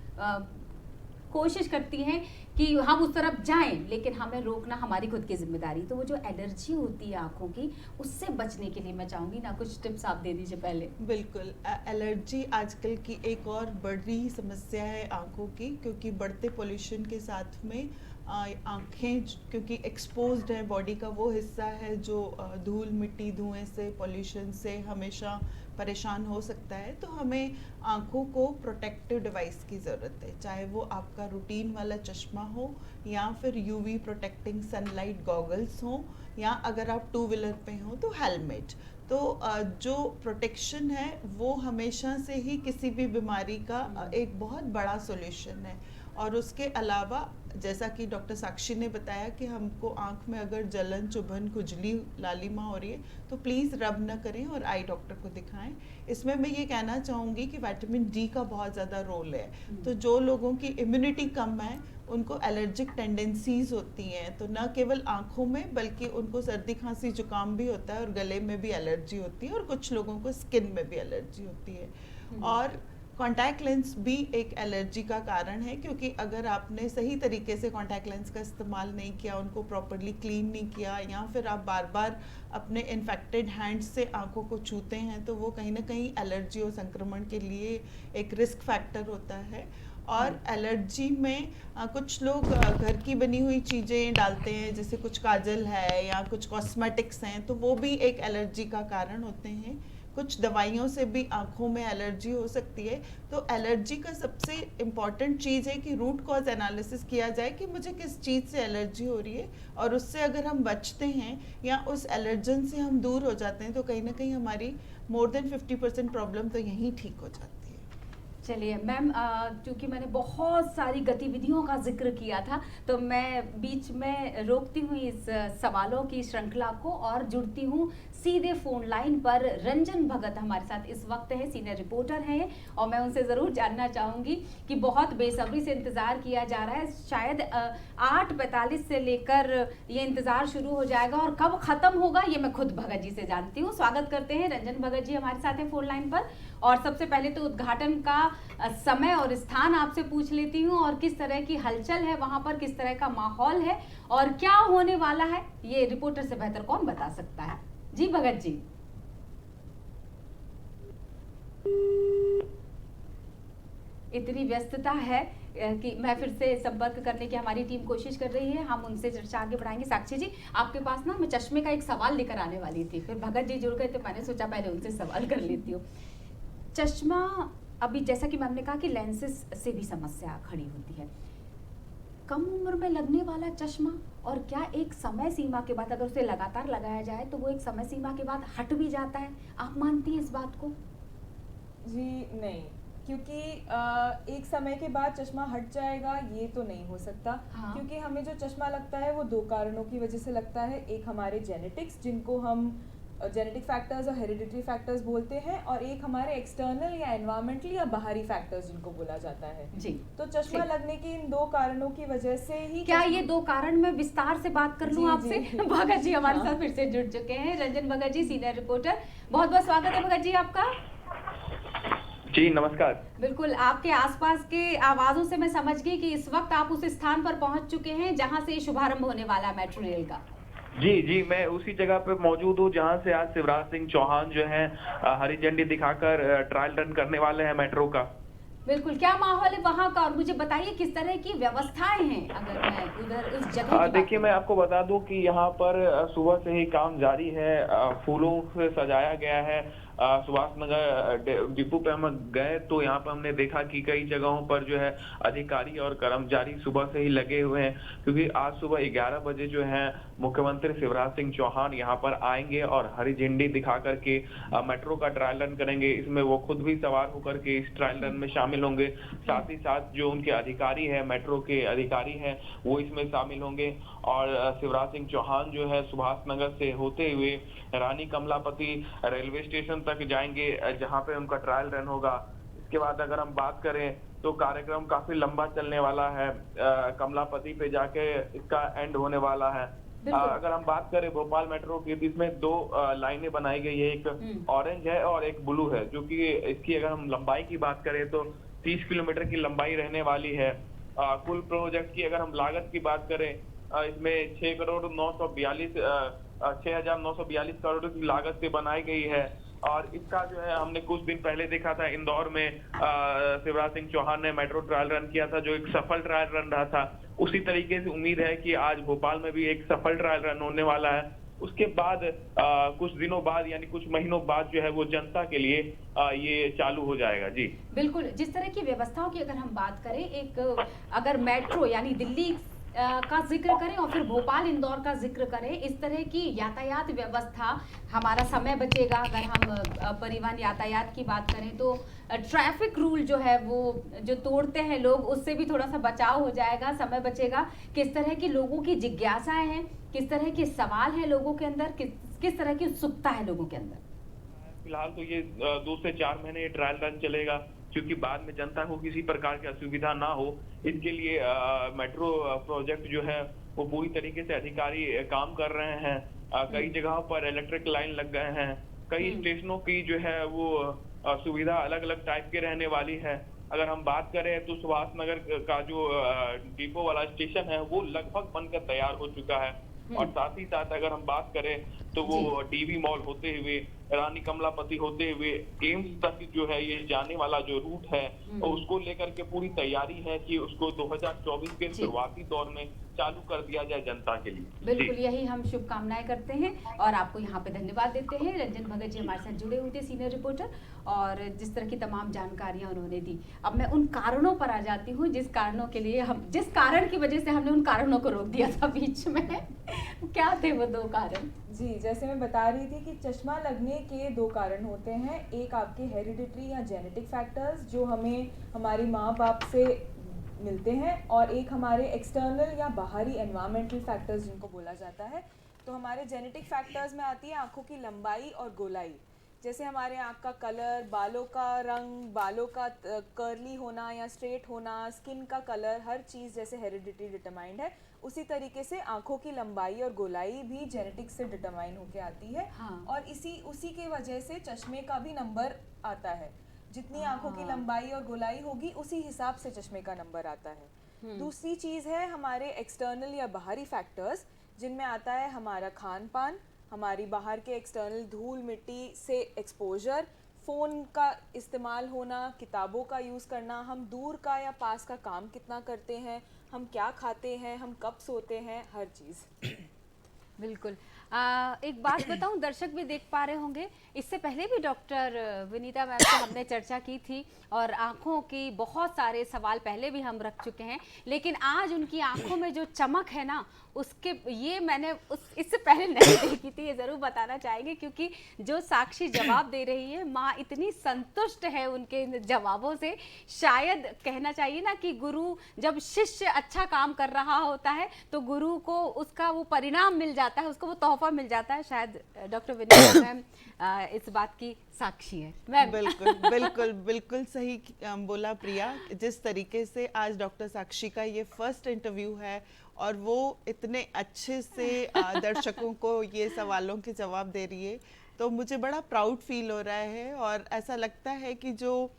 कोशिश करती हैं कि हम उस तरफ जाएं, लेकिन हमें रोकना हमारी खुद की जिम्मेदारी। तो वो जो एलर्जी होती है आंखों की, उससे बचने के लिए मैं चाहूँगी ना कुछ टिप्स आप दे दीजिए पहले। बिल्कुल, एलर्जी आजकल की एक और बड़ी समस्या है आंखों की, क्योंकि बढ़ते पोल्यूशन के साथ में आँखें क्योंकि एक्सपोज्ड है, बॉडी का वो हिस्सा है जो धूल मिट्टी धुएं से पोल्यूशन से हमेशा परेशान हो सकता है। तो हमें आँखों को प्रोटेक्टिव डिवाइस की ज़रूरत है, चाहे वो आपका रूटीन वाला चश्मा हो या फिर यूवी प्रोटेक्टिंग सनलाइट गॉगल्स हो, या अगर आप टू व्हीलर पे हो तो हेलमेट। तो जो प्रोटेक्शन है वो हमेशा से ही किसी भी बीमारी का एक बहुत बड़ा सॉल्यूशन है। और उसके अलावा जैसा कि डॉक्टर साक्षी ने बताया कि हमको आँख में अगर जलन चुभन खुजली लालिमा हो रही है तो प्लीज़ रब न करें और आई डॉक्टर को दिखाएं। इसमें मैं ये कहना चाहूँगी कि विटामिन डी का बहुत ज़्यादा रोल है। तो जो लोगों की इम्यूनिटी कम है उनको एलर्जिक टेंडेंसीज होती हैं, तो न केवल आँखों में बल्कि उनको सर्दी खांसी जुकाम भी होता है और गले में भी एलर्जी होती है और कुछ लोगों को स्किन में भी एलर्जी होती है। और कॉन्टैक्ट लेंस भी एक एलर्जी का कारण है, क्योंकि अगर आपने सही तरीके से कॉन्टैक्ट लेंस का इस्तेमाल नहीं किया, उनको प्रॉपरली क्लीन नहीं किया, या फिर आप बार बार अपने इन्फेक्टेड हैंड्स से आंखों को छूते हैं तो वो कहीं ना कहीं एलर्जी और संक्रमण के लिए एक रिस्क फैक्टर होता है। और एलर्जी में कुछ लोग घर की बनी हुई चीज़ें डालते हैं, जैसे कुछ काजल है या कुछ कॉस्मेटिक्स हैं, तो वो भी एक एलर्जी का कारण होते हैं। कुछ दवाइयों से भी आँखों में एलर्जी हो सकती है। तो एलर्जी का सबसे इम्पॉर्टेंट चीज़ है कि रूट कॉज एनालिसिस किया जाए कि मुझे किस चीज़ से एलर्जी हो रही है, और उससे अगर हम बचते हैं या उस एलर्जन से हम दूर हो जाते हैं तो कहीं ना कहीं हमारी मोर देन 50% प्रॉब्लम तो यहीं ठीक हो जाती है। चलिए मैम, क्योंकि मैंने बहुत सारी गतिविधियों का जिक्र किया था तो मैं बीच में रोकती हूँ इस सवालों की श्रृंखला को और जुड़ती हूँ सीधे फोन लाइन पर। रंजन भगत हमारे साथ इस वक्त है, सीनियर रिपोर्टर हैं, और मैं उनसे ज़रूर जानना चाहूँगी कि बहुत बेसब्री से इंतज़ार किया जा रहा है। शायद 8:45 से लेकर ये इंतज़ार शुरू हो जाएगा और कब ख़त्म होगा ये मैं खुद भगत जी से जानती हूँ। स्वागत करते हैं, रंजन भगत जी हमारे साथ हैं फोन लाइन पर। और सबसे पहले तो उद्घाटन का समय और स्थान आपसे पूछ लेती हूँ, और किस तरह की हलचल है वहाँ पर, किस तरह का माहौल है और क्या होने वाला है, ये रिपोर्टर से बेहतर कौन बता सकता है। जी भगत जी। इतनी व्यस्तता है कि मैं फिर से संपर्क करने की हमारी टीम कोशिश कर रही है, हम उनसे चर्चा आगे बढ़ाएंगे। साक्षी जी, आपके पास ना मैं चश्मे का एक सवाल लेकर आने वाली थी, फिर भगत जी जुड़ गए तो मैंने सोचा पहले उनसे सवाल कर लेती हूँ। चश्मा, अभी जैसा कि मैंने कहा कि लेंसेज से भी समस्या खड़ी होती है, कम उम्र में लगने वाला चश्मा, और क्या एक समय सीमा के बाद अगर उसे लगातार लगाया जाए तो वो एक समय सीमा के बाद हट भी जाता है? आप मानती हैं इस बात को? जी नहीं, क्योंकि एक समय के बाद चश्मा हट जाएगा ये तो नहीं हो सकता। हाँ। क्योंकि हमें जो चश्मा लगता है वो दो कारणों की वजह से लगता है। एक हमारे जेनेटिक्स, जिनको हम जेनेटिक फैक्टर्स और हेरिडिटरी फैक्टर्स बोलते हैं, और एक हमारे एक्सटर्नल या एनवायरमेंटल या बाहरी फैक्टर्स जिनको बोला जाता है। जी। तो चश्मा ठीक। लगने की इन दो कारणों की वजह से ही क्या ये दो कारण मैं विस्तार से बात कर लूं जी, आपसे? जी। भगत जी हमारे हाँ। साथ फिर से जुड़ चुके हैं, रंजन भगत जी, सीनियर रिपोर्टर। बहुत बहुत स्वागत है भगत जी आपका। जी नमस्कार। बिल्कुल, आपके आसपास के आवाजों से मैं समझ गई कि इस वक्त आप उस स्थान पर पहुंच चुके हैं जहां से शुभारंभ होने वाला है मेट्रो रेल का। जी, मैं उसी जगह पे मौजूद हूँ जहाँ से आज शिवराज सिंह चौहान जो है हरी झंडी दिखाकर ट्रायल रन करने वाले हैं मेट्रो का। बिल्कुल, क्या माहौल है वहां का, और मुझे बताइए किस तरह की व्यवस्थाएं हैं अगर मैं उधर उस जगह की बात देखिए, करूं। मैं आपको बता दूं कि यहाँ पर सुबह से ही काम जारी है। फूलों से सजाया गया है। सुभाष नगर डिपो पे हम गए तो यहाँ पर हमने देखा कि कई जगहों पर जो है अधिकारी और कर्मचारी सुबह से ही लगे हुए हैं, क्योंकि आज सुबह 11 बजे जो है मुख्यमंत्री शिवराज सिंह चौहान यहाँ पर आएंगे और हरी झंडी दिखा करके मेट्रो का ट्रायल रन करेंगे। इसमें वो खुद भी सवार होकर के इस ट्रायल रन में शामिल होंगे। साथ ही साथ जो उनके अधिकारी हैं, मेट्रो के अधिकारी हैं, वो इसमें शामिल होंगे। और शिवराज सिंह चौहान जो है सुभाष नगर से होते हुए रानी कमलापति रेलवे स्टेशन तक जाएंगे, जहां पे उनका ट्रायल रन होगा। इसके बाद अगर हम बात करें तो कार्यक्रम काफी लंबा चलने वाला है। कमलापति पे जाके इसका एंड होने वाला है। अगर हम बात करें भोपाल मेट्रो की, तो इसमें दो लाइनें बनाई गई है, एक ऑरेंज है और एक ब्लू है, जो कि इसकी अगर हम लंबाई की बात करें तो 30 किलोमीटर की लंबाई रहने वाली है। कुल प्रोजेक्ट की अगर हम लागत की बात करें, इसमें 6,942 करोड़ की लागत से बनाई गई है। और इसका जो है हमने कुछ दिन पहले देखा था इंदौर में, शिवराज सिंह चौहान ने मेट्रो ट्रायल रन किया था, जो एक सफल ट्रायल रन रहा था। उसी तरीके से उम्मीद है कि आज भोपाल में भी एक सफल ट्रायल रन होने वाला है। उसके बाद कुछ दिनों बाद यानी कुछ महीनों बाद जो है वो जनता के लिए ये चालू हो जाएगा। जी बिल्कुल, जिस तरह की व्यवस्थाओं की अगर हम बात करें, एक अगर मेट्रो यानी दिल्ली का जिक्र करें और फिर भोपाल इंदौर का जिक्र करें, इस तरह की यातायात व्यवस्था, हमारा समय बचेगा। अगर हम परिवहन यातायात की बात करें तो ट्रैफिक रूल जो है वो जो तोड़ते हैं लोग, उससे भी थोड़ा सा बचाव हो जाएगा, समय बचेगा। किस तरह की लोगों की जिज्ञासाएं हैं, किस तरह के सवाल हैं लोगों के अंदर, किस तरह की उत्सुकता है लोगों के अंदर? फिलहाल तो ये 2 से 4 महीने ये ट्रायल रन चलेगा, क्योंकि बाद में जनता को किसी प्रकार की असुविधा ना हो, इसके लिए मेट्रो प्रोजेक्ट जो है वो पूरी तरीके से अधिकारी काम कर रहे हैं। कई जगहों पर इलेक्ट्रिक लाइन लग गए हैं। कई स्टेशनों की जो है वो सुविधा अलग अलग टाइप की रहने वाली है। अगर हम बात करें तो सुभाष नगर का जो डिपो वाला स्टेशन है वो लगभग बनकर तैयार हो चुका है। और साथ ही साथ अगर हम बात करें तो वो डीवी मॉल होते हुए, रानी कमलापति होते हुए एम्स तक जो है ये जाने वाला जो रूट है, और उसको लेकर के पूरी तैयारी है कि उसको 2024 के शुरुआती दौर में चालू कर दिया जाए जनता के लिए। बिल्कुल, यही हम शुभकामनाएं करते हैं और आपको यहाँ पे धन्यवाद देते हैं। रंजन भगत जी हमारे साथ जुड़े हुए थे, सीनियर रिपोर्टर, और जिस तरह की तमाम जानकारियां उन्होंने दी। अब मैं उन कारणों पर आ जाती हूँ जिस कारण की वजह से हमने उन कारणों को रोक दिया था बीच में। क्या थे वो दो कारण? जी, जैसे मैं बता रही थी कि चश्मा लगने के दो कारण होते हैं। एक आपके हेरिडिटरी या जेनेटिक फैक्टर्स जो हमें हमारी माँ बाप से मिलते हैं, और एक हमारे एक्सटर्नल या बाहरी एनवायरमेंटल फैक्टर्स जिनको बोला जाता है। तो हमारे जेनेटिक फैक्टर्स में आती है आँखों की लंबाई और गोलाई। जैसे हमारे आँख का कलर, बालों का रंग, बालों का कर्ली होना या स्ट्रेट होना, स्किन का कलर, हर चीज़ जैसे हेरिडिटरी डिटरमाइंड है, उसी तरीके से आँखों की लंबाई और गोलाई भी जेनेटिक्स से डिटरमाइन होके आती है। हाँ। और उसी के वजह से चश्मे का भी नंबर आता है। जितनी आँखों की लंबाई और गोलाई होगी उसी हिसाब से चश्मे का नंबर आता है। दूसरी चीज़ है हमारे एक्सटर्नल या बाहरी फैक्टर्स, जिनमें आता है हमारा खान पान, हमारी बाहर के एक्सटर्नल धूल मिट्टी से एक्सपोजर, फ़ोन का इस्तेमाल होना, किताबों का यूज़ करना, हम दूर का या पास का काम कितना करते हैं, हम क्या खाते हैं, हम कब सोते हैं, हर चीज़। बिल्कुल। एक बात बताऊं, दर्शक भी देख पा रहे होंगे, इससे पहले भी डॉक्टर विनीता मैम से हमने चर्चा की थी और आंखों की बहुत सारे सवाल पहले भी हम रख चुके हैं, लेकिन आज उनकी आंखों में जो चमक है ना, उसके ये मैंने इससे पहले नहीं देखी थी, ये ज़रूर बताना चाहेंगे, क्योंकि जो साक्षी जवाब दे रही है, माँ इतनी संतुष्ट है उनके इन जवाबों से। शायद कहना चाहिए ना कि गुरु जब शिष्य अच्छा काम कर रहा होता है तो गुरु को उसका वो परिणाम मिल जाता है, उसको वो तोहफा मिल जाता है। शायद डॉक्टर विनीता मैम इस बात की साक्षी है। मैम बिल्कुल बिल्कुल बिल्कुल सही बोला प्रिया। जिस तरीके से आज डॉक्टर साक्षी का ये फर्स्ट इंटरव्यू है और वो इतने अच्छे से दर्शकों को ये सवालों के जवाब दे रही है, तो मुझे बड़ा प्राउड फील हो रहा है। और ऐसा लगता है कि जो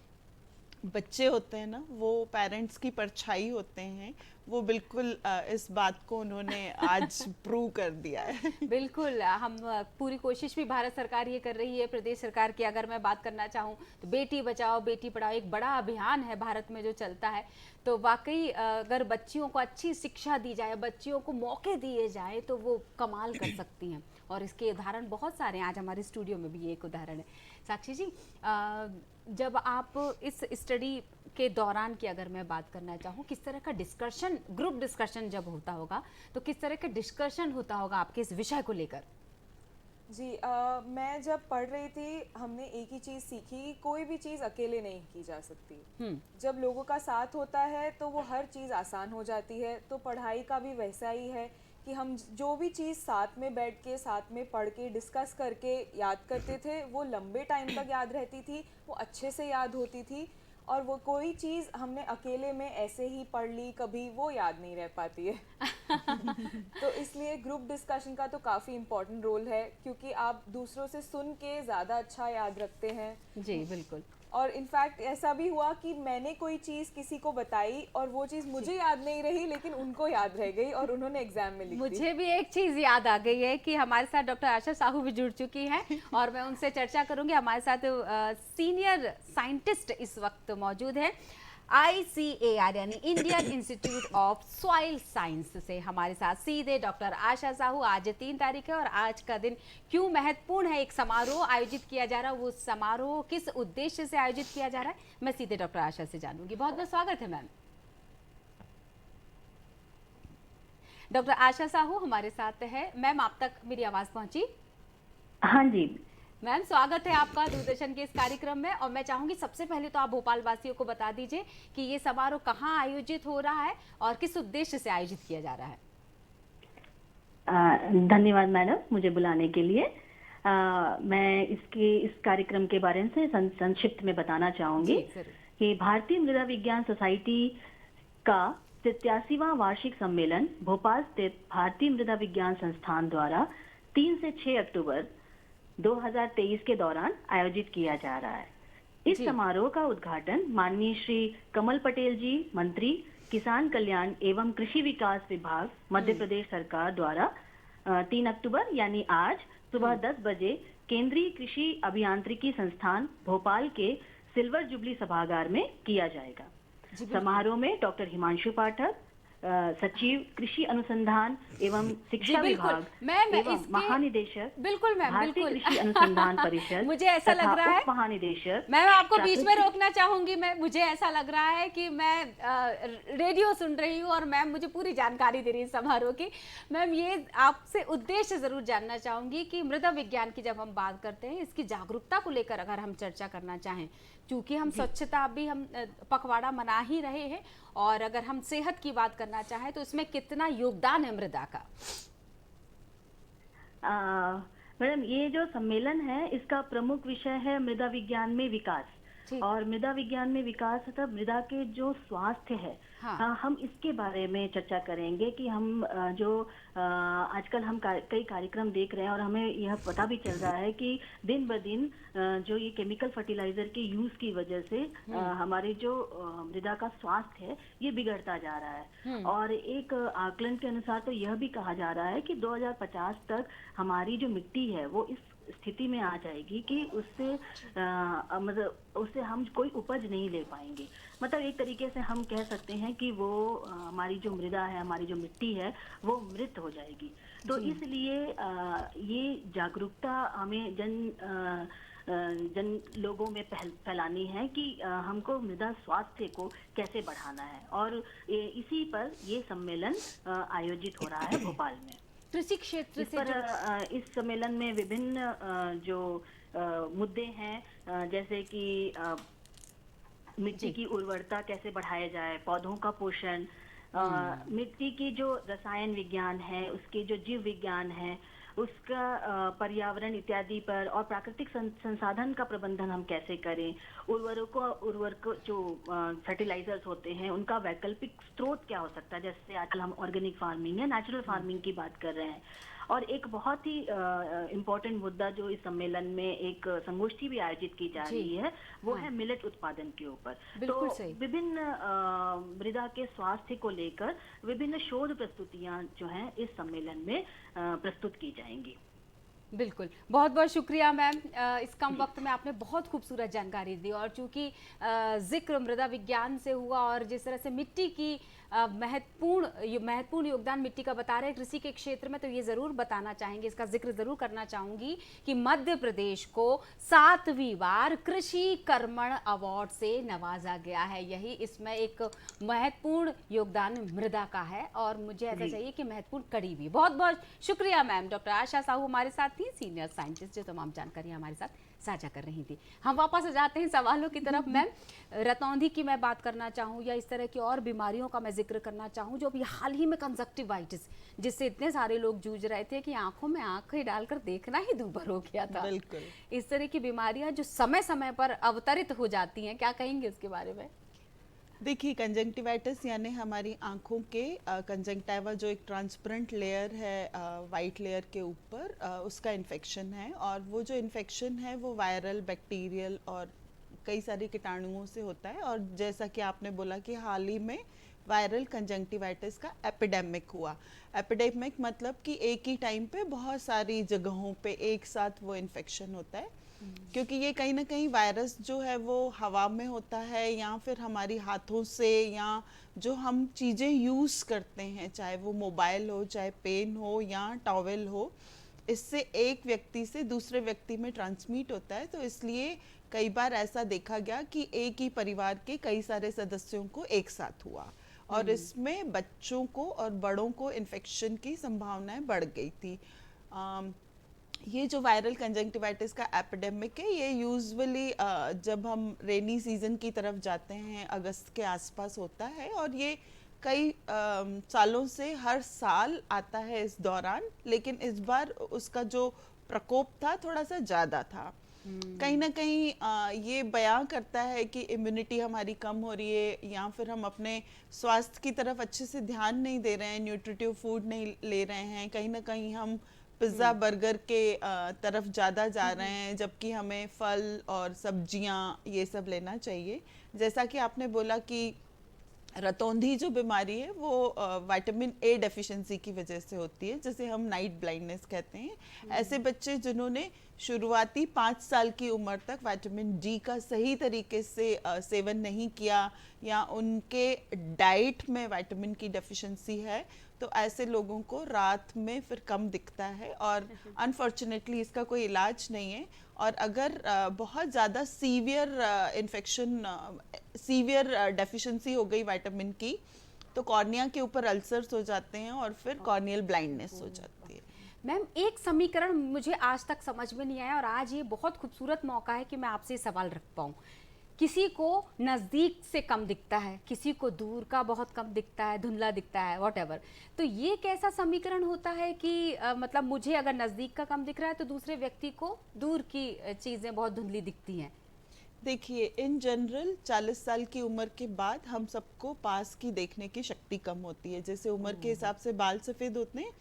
बच्चे होते हैं ना, वो पेरेंट्स की परछाई होते हैं। वो बिल्कुल इस बात को उन्होंने आज प्रूव कर दिया है। बिल्कुल। हम पूरी कोशिश भी भारत सरकार ये कर रही है, प्रदेश सरकार की अगर मैं बात करना चाहूँ तो बेटी बचाओ बेटी पढ़ाओ एक बड़ा अभियान है भारत में जो चलता है। तो वाकई अगर बच्चियों को अच्छी शिक्षा दी जाए, बच्चियों को मौके दिए जाए, तो वो कमाल कर सकती हैं। और इसके उदाहरण बहुत सारे हैं, आज हमारे स्टूडियो में भी एक उदाहरण है। साक्षी जी, जब आप इस स्टडी के दौरान की अगर मैं बात करना चाहूँ, किस तरह का डिस्कशन, ग्रुप डिस्कशन जब होता होगा तो किस तरह का डिस्कशन होता होगा आपके इस विषय को लेकर? जी, मैं जब पढ़ रही थी, हमने एक ही चीज़ सीखी, कोई भी चीज़ अकेले नहीं की जा सकती। जब लोगों का साथ होता है तो वो हर चीज़ आसान हो जाती है। तो पढ़ाई का भी वैसा ही है कि हम जो भी चीज़ साथ में बैठ के, साथ में पढ़ के, डिस्कस करके याद करते थे, वो लंबे टाइम तक याद रहती थी, वो अच्छे से याद होती थी। और वो कोई चीज़ हमने अकेले में ऐसे ही पढ़ ली कभी, वो याद नहीं रह पाती है। तो इसलिए ग्रुप डिस्कशन का तो काफ़ी इम्पोर्टेंट रोल है, क्योंकि आप दूसरों से सुन के ज़्यादा अच्छा याद रखते हैं। जी बिल्कुल। और इनफैक्ट ऐसा भी हुआ कि मैंने कोई चीज़ किसी को बताई और वो चीज़ मुझे याद नहीं रही, लेकिन उनको याद रह गई और उन्होंने एग्जाम में लिख दी। मुझे भी एक चीज़ याद आ गई है कि हमारे साथ डॉक्टर आशा साहू भी जुड़ चुकी हैं और मैं उनसे चर्चा करूंगी। हमारे साथ सीनियर साइंटिस्ट इस वक्त मौजूद है, ICAR यानी Indian institute of soil science से हमारे साथ सीधे डॉक्टर आशा साहू। आज 3 तारीख है और आज का दिन क्यों महत्वपूर्ण है, एक समारोह आयोजित किया जा रहा है, वो समारोह किस उद्देश्य से आयोजित किया जा रहा है, मैं सीधे डॉक्टर आशा से जानूंगी। बहुत बहुत स्वागत है मैम। डॉक्टर आशा साहू हमारे साथ है। मैम, आप तक मेरी आवाज पहुंची? हाँ जी मैम, स्वागत है आपका दूरदर्शन के इस कार्यक्रम में। और मैं चाहूंगी सबसे पहले तो आप भोपाल वासियों को बता दीजिए कि ये समारोह कहाँ आयोजित हो रहा है और किस उद्देश्य से आयोजित किया जा रहा है। धन्यवाद मैडम मुझे बुलाने के लिए। मैं इस कार्यक्रम के बारे में संक्षिप्त में बताना चाहूंगी कि भारतीय मृदा विज्ञान सोसाइटी का 87वां वार्षिक सम्मेलन भोपाल स्थित भारतीय मृदा विज्ञान संस्थान द्वारा 3 से 6 अक्टूबर 2023 के दौरान आयोजित किया जा रहा है। इस समारोह का उद्घाटन माननीय श्री कमल पटेल जी, मंत्री किसान कल्याण एवं कृषि विकास विभाग मध्य प्रदेश सरकार द्वारा 3 अक्टूबर यानी आज सुबह 10 बजे केंद्रीय कृषि अभियांत्रिकी संस्थान भोपाल के सिल्वर जुबली सभागार में किया जाएगा। समारोह में डॉक्टर हिमांशु पाठक, सचिव कृषि अनुसंधान एवं शिक्षा विभाग एवं महानिदेशक बिल्कुल मैम, भारतीय कृषि अनुसंधान परिषद मुझे ऐसा लग रहा है महानिदेशक, मैं आपको बीच में रोकना चाहूंगी। मुझे ऐसा लग रहा है कि मैं रेडियो सुन रही हूँ और मैम मुझे पूरी जानकारी दे रही है समारोह की। मैम, ये आपसे उद्देश्य जरूर जानना चाहूंगी कि मृदा विज्ञान की जब हम बात करते हैं, इसकी जागरूकता को लेकर अगर हम चर्चा करना चाहें, क्योंकि हम स्वच्छता भी हम पखवाड़ा मना ही रहे हैं, और अगर हम सेहत की बात करना चाहें तो इसमें कितना योगदान है मृदा का? मैडम, ये जो सम्मेलन है इसका प्रमुख विषय है मृदा विज्ञान में विकास। और मृदा विज्ञान में विकास मतलब मृदा के जो स्वास्थ्य है, हम इसके बारे में चर्चा करेंगे कि हम जो आजकल हम कई कार्यक्रम देख रहे हैं और हमें यह पता भी चल रहा है कि दिन ब दिन जो ये केमिकल फर्टिलाइजर के यूज की वजह से हमारे जो मृदा का स्वास्थ्य है ये बिगड़ता जा रहा है। और एक आकलन के अनुसार तो यह भी कहा जा रहा है कि 2050 तक हमारी जो मिट्टी है वो इस स्थिति में आ जाएगी कि उससे मतलब उससे हम कोई उपज नहीं ले पाएंगे। मतलब एक तरीके से हम कह सकते हैं कि वो हमारी जो मृदा है, हमारी जो मिट्टी है, वो मृत हो जाएगी। तो इसलिए ये जागरूकता हमें जन लोगों में फैलानी है कि हमको मृदा स्वास्थ्य को कैसे बढ़ाना है, और इसी पर ये सम्मेलन आयोजित हो रहा है भोपाल में। कृषि क्षेत्र से इस सम्मेलन में विभिन्न जो मुद्दे हैं, जैसे कि मिट्टी की उर्वरता कैसे बढ़ाया जाए, पौधों का पोषण, मिट्टी की जो रसायन विज्ञान है, उसके जो जीव विज्ञान है, उसका पर्यावरण इत्यादि पर, और प्राकृतिक संसाधन का प्रबंधन हम कैसे करें, उर्वरक जो फर्टिलाइजर्स होते हैं उनका वैकल्पिक स्रोत क्या हो सकता है, जैसे आजकल हम ऑर्गेनिक फार्मिंग या नेचुरल फार्मिंग की बात कर रहे हैं। और एक बहुत ही इम्पोर्टेंट मुद्दा जो इस सम्मेलन में एक संगोष्ठी भी आयोजित की जा रही है, वो है मिलेट उत्पादन के ऊपर। तो विभिन्न मृदा के स्वास्थ्य को लेकर विभिन्न शोध प्रस्तुतियां जो हैं इस सम्मेलन में प्रस्तुत की जाएंगी। बिल्कुल, बहुत बहुत शुक्रिया मैम। इस कम वक्त में आपने बहुत खूबसूरत जानकारी दी, और चूंकि जिक्र मृदा विज्ञान से हुआ और जिस तरह से मिट्टी की महत्वपूर्ण योगदान मिट्टी का बता रहे हैं कृषि के क्षेत्र में, तो ये ज़रूर बताना चाहेंगे, इसका जिक्र ज़रूर करना चाहूँगी कि मध्य प्रदेश को 7वीं बार कृषि कर्मण अवार्ड से नवाजा गया है। यही इसमें एक महत्वपूर्ण योगदान मृदा का है, और मुझे ऐसा चाहिए कि महत्वपूर्ण कड़ी भी। बहुत बहुत शुक्रिया मैम। डॉक्टर आशा साहू हमारे साथ थी, सीनियर साइंटिस्ट, जो तमाम जानकारी हमारे साथ साझा कर रही थी। हम वापस जाते हैं सवालों की तरफ। मैम, रतौंधी की मैं बात करना चाहूँ या इस तरह की और बीमारियों का मैं जिक्र करना चाहूँ जो अभी हाल ही में कंजक्टिवाइटिस, जिससे इतने सारे लोग जूझ रहे थे कि आंखों में आंखें डालकर देखना ही दूभर हो गया था। बिल्कुल। इस तरह की बीमारियां जो समय समय पर अवतरित हो जाती हैं, क्या कहेंगे उसके बारे में? देखिए, कंजंक्टिवाइटिस यानी हमारी आंखों के कंजंक्टिवा जो एक ट्रांसपेरेंट लेयर है वाइट लेयर के ऊपर, उसका इन्फेक्शन है। और वो जो इन्फेक्शन है वो वायरल, बैक्टीरियल और कई सारे कीटाणुओं से होता है। और जैसा कि आपने बोला कि हाल ही में वायरल कंजंक्टिवाइटिस का एपिडेमिक हुआ। एपिडेमिक मतलब कि एक ही टाइम पे बहुत सारी जगहों पे एक साथ वो इन्फेक्शन होता है, क्योंकि ये कहीं ना कहीं वायरस जो है वो हवा में होता है, या फिर हमारी हाथों से, या जो हम चीज़ें यूज़ करते हैं, चाहे वो मोबाइल हो, चाहे पेन हो या टॉवेल हो, इससे एक व्यक्ति से दूसरे व्यक्ति में ट्रांसमिट होता है। तो इसलिए कई बार ऐसा देखा गया कि एक ही परिवार के कई सारे सदस्यों को एक साथ हुआ, और इसमें बच्चों को और बड़ों को इन्फेक्शन की संभावनाएं बढ़ गई थी। ये जो वायरल कंजंक्टिवाइटिस का एपिडेमिक है, ये यूजुअली जब हम रेनी सीजन की तरफ जाते हैं अगस्त के आसपास होता है, और ये कई सालों से हर साल आता है इस दौरान, लेकिन इस बार उसका जो प्रकोप था थोड़ा सा ज़्यादा था। कहीं ना कहीं ये बयां करता है कि इम्यूनिटी हमारी कम हो रही है, या फिर हम अपने स्वास्थ्य की तरफ अच्छे से ध्यान नहीं दे रहे हैं, न्यूट्रिटिव फूड नहीं ले रहे हैं, कहीं ना कहीं हम पिज़्ज़ा बर्गर के तरफ ज़्यादा जा रहे हैं, जबकि हमें फल और सब्जियां ये सब लेना चाहिए। जैसा कि आपने बोला कि रतौंधी जो बीमारी है वो विटामिन ए डेफिशिएंसी की वजह से होती है, जिसे हम नाइट ब्लाइंडनेस कहते हैं। ऐसे बच्चे जिन्होंने शुरुआती 5 साल की उम्र तक विटामिन डी का सही तरीके से सेवन नहीं किया, या उनके डाइट में विटामिन की डेफिशिएंसी है, तो ऐसे लोगों को रात में फिर कम दिखता है, और अनफॉर्चुनेटली इसका कोई इलाज नहीं है। और अगर बहुत ज़्यादा सीवियर इन्फेक्शन, सीवियर डेफिशिएंसी हो गई विटामिन की, तो कॉर्निया के ऊपर अल्सर्स हो जाते हैं और फिर कॉर्नियल ब्लाइंडनेस हो जाती है। मैम, एक समीकरण मुझे आज तक समझ में नहीं आया, और आज ये बहुत खूबसूरत मौका है कि मैं आपसे सवाल रख पाऊँ। किसी को नज़दीक से कम दिखता है, किसी को दूर का बहुत कम दिखता है, धुंधला दिखता है, व्हाटएवर। तो ये कैसा समीकरण होता है कि मतलब मुझे अगर नज़दीक का कम दिख रहा है तो दूसरे व्यक्ति को दूर की चीज़ें बहुत धुंधली दिखती हैं? देखिए, इन जनरल 40 साल की उम्र के बाद हम सबको पास की देखने की शक्ति कम होती है। जैसे उम्र के हिसाब से बाल सफ़ेद होते हैं,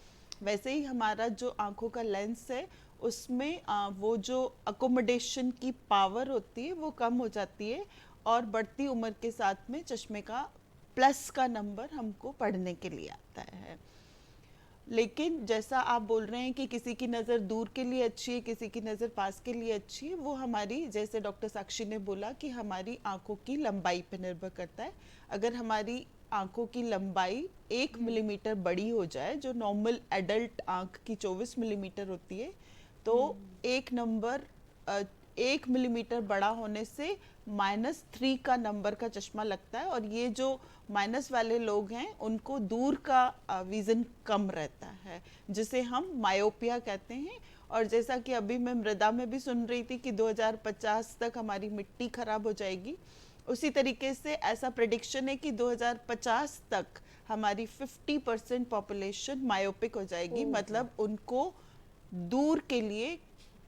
वैसे ही हमारा जो आँखों का लेंस है उसमें वो जो अकोमोडेशन की पावर होती है वो कम हो जाती है, और बढ़ती उम्र के साथ में चश्मे का प्लस का नंबर हमको पढ़ने के लिए आता है। लेकिन जैसा आप बोल रहे हैं कि किसी की नज़र दूर के लिए अच्छी है, किसी की नज़र पास के लिए अच्छी है, वो हमारी, जैसे डॉक्टर साक्षी ने बोला कि हमारी आंखों की लंबाई पर निर्भर करता है। अगर हमारी आंखों की लंबाई 1 मिलीमीटर बड़ी हो जाए, जो नॉर्मल एडल्ट आंख की 24 मिलीमीटर होती है, तो एक नंबर 1 मिलीमीटर बड़ा होने से -3 का नंबर का चश्मा लगता है। और ये जो माइनस वाले लोग हैं उनको दूर का विजन कम रहता है, जिसे हम मायोपिया कहते हैं। और जैसा कि अभी मैं मृदा में भी सुन रही थी कि 2050 तक हमारी मिट्टी खराब हो जाएगी, उसी तरीके से ऐसा प्रेडिक्शन है कि 2050 तक हमारी 50% पॉपुलेशन मायोपिक हो जाएगी। मतलब उनको दूर के लिए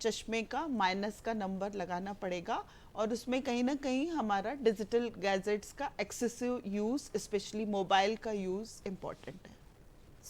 चश्मे का माइनस का नंबर लगाना पड़ेगा। और उसमें कहीं ना कहीं हमारा डिजिटल गैजेट्स का एक्सेसिव यूज़, स्पेशली मोबाइल का यूज़ इम्पोर्टेंट है।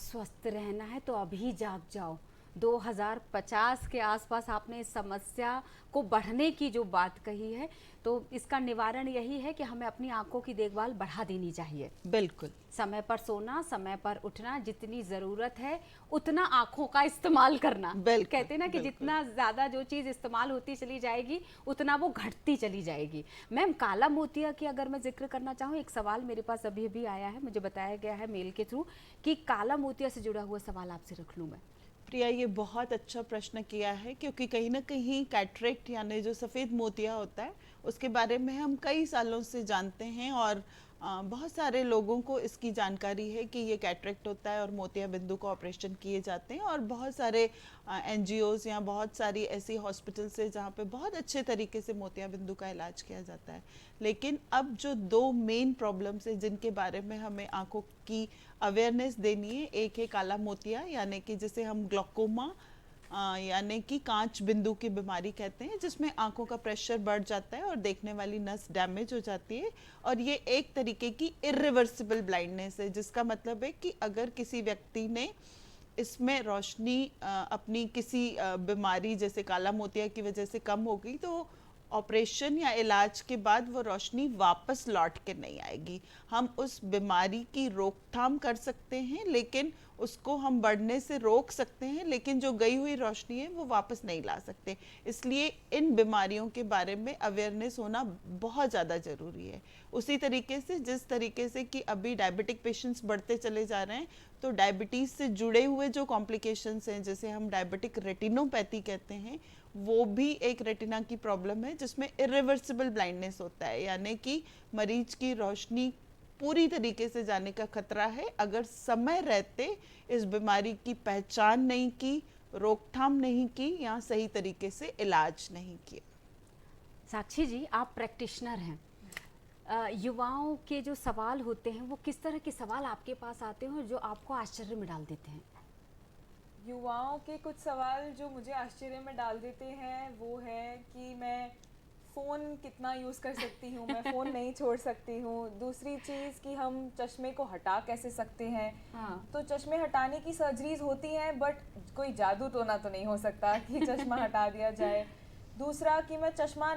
स्वस्थ रहना है तो अभी जाग जाओ। 2050 के आसपास आपने इस समस्या को बढ़ने की जो बात कही है, तो इसका निवारण यही है कि हमें अपनी आंखों की देखभाल बढ़ा देनी चाहिए। बिल्कुल, समय पर सोना, समय पर उठना, जितनी ज़रूरत है उतना आंखों का इस्तेमाल करना। कहते हैं ना कि जितना ज़्यादा जो चीज़ इस्तेमाल होती चली जाएगी उतना वो घटती चली जाएगी। मैम, काला मोतिया की अगर मैं जिक्र करना चाहूँ, एक सवाल मेरे पास अभी अभी आया है, मुझे बताया गया है मेल के थ्रू कि काला मोतिया से जुड़ा हुआ सवाल आपसे रख लूँ मैं। प्रिया, ये बहुत अच्छा प्रश्न किया है, क्योंकि कहीं ना कहीं कैटरेक्ट यानी जो सफ़ेद मोतिया होता है उसके बारे में हम कई सालों से जानते हैं। और बहुत सारे लोगों को इसकी जानकारी है कि ये कैटरेक्ट होता है और मोतिया बिंदु का ऑपरेशन किए जाते हैं। और बहुत सारे NGOs या बहुत सारी ऐसी हॉस्पिटल्स है जहाँ पे बहुत अच्छे तरीके से मोतिया बिंदु का इलाज किया जाता है। लेकिन अब जो 2 मेन प्रॉब्लम्स है जिनके बारे में हमें आंखों की अवेयरनेस देनी है, एक है काला मोतिया यानी कि जिसे हम ग्लोकोमा यानी कि कांच बिंदु की बीमारी कहते हैं, जिसमें आंखों का प्रेशर बढ़ जाता है और देखने वाली नस डैमेज हो जाती है। और ये एक तरीके की इरिवर्सिबल ब्लाइंडनेस है, जिसका मतलब है कि अगर किसी व्यक्ति ने इसमें रोशनी अपनी किसी बीमारी जैसे काला मोतिया की वजह से कम हो गई, तो ऑपरेशन या इलाज के बाद वो रोशनी वापस लौट के नहीं आएगी। हम उस बीमारी की रोकथाम कर सकते हैं, लेकिन उसको हम बढ़ने से रोक सकते हैं, लेकिन जो गई हुई रोशनी है वो वापस नहीं ला सकते। इसलिए इन बीमारियों के बारे में अवेयरनेस होना बहुत ज़्यादा ज़रूरी है। उसी तरीके से जिस तरीके से कि अभी डायबिटिक पेशेंट्स बढ़ते चले जा रहे हैं, तो डायबिटीज़ से जुड़े हुए जो कॉम्प्लिकेशंस हैं, जैसे हम डायबिटिक रेटिनोपैथी कहते हैं, वो भी एक रेटिना की प्रॉब्लम है जिसमें इरिवर्सिबल ब्लाइंडनेस होता है, यानी कि मरीज की रोशनी पूरी तरीके से जाने का खतरा है अगर समय रहते इस बीमारी की पहचान नहीं की, रोकथाम नहीं की या सही तरीके से इलाज नहीं किया। साक्षी जी, आप प्रैक्टिशनर हैं, युवाओं के जो सवाल होते हैं वो किस तरह के सवाल आपके पास आते हैं और जो आपको आश्चर्य में डाल देते हैं? युवाओं के कुछ सवाल जो मुझे आश्चर्य में डाल देते हैं वो है कि मैं फ़ोन कितना यूज़ कर सकती हूँ, मैं फ़ोन नहीं छोड़ सकती हूँ। दूसरी चीज़ कि हम चश्मे को हटा कैसे सकते हैं। हाँ। तो चश्मे हटाने की सर्जरीज होती हैं, बट कोई जादू टोना तो नहीं हो सकता कि चश्मा हटा दिया जाए। दूसरा कि मैं चश्मा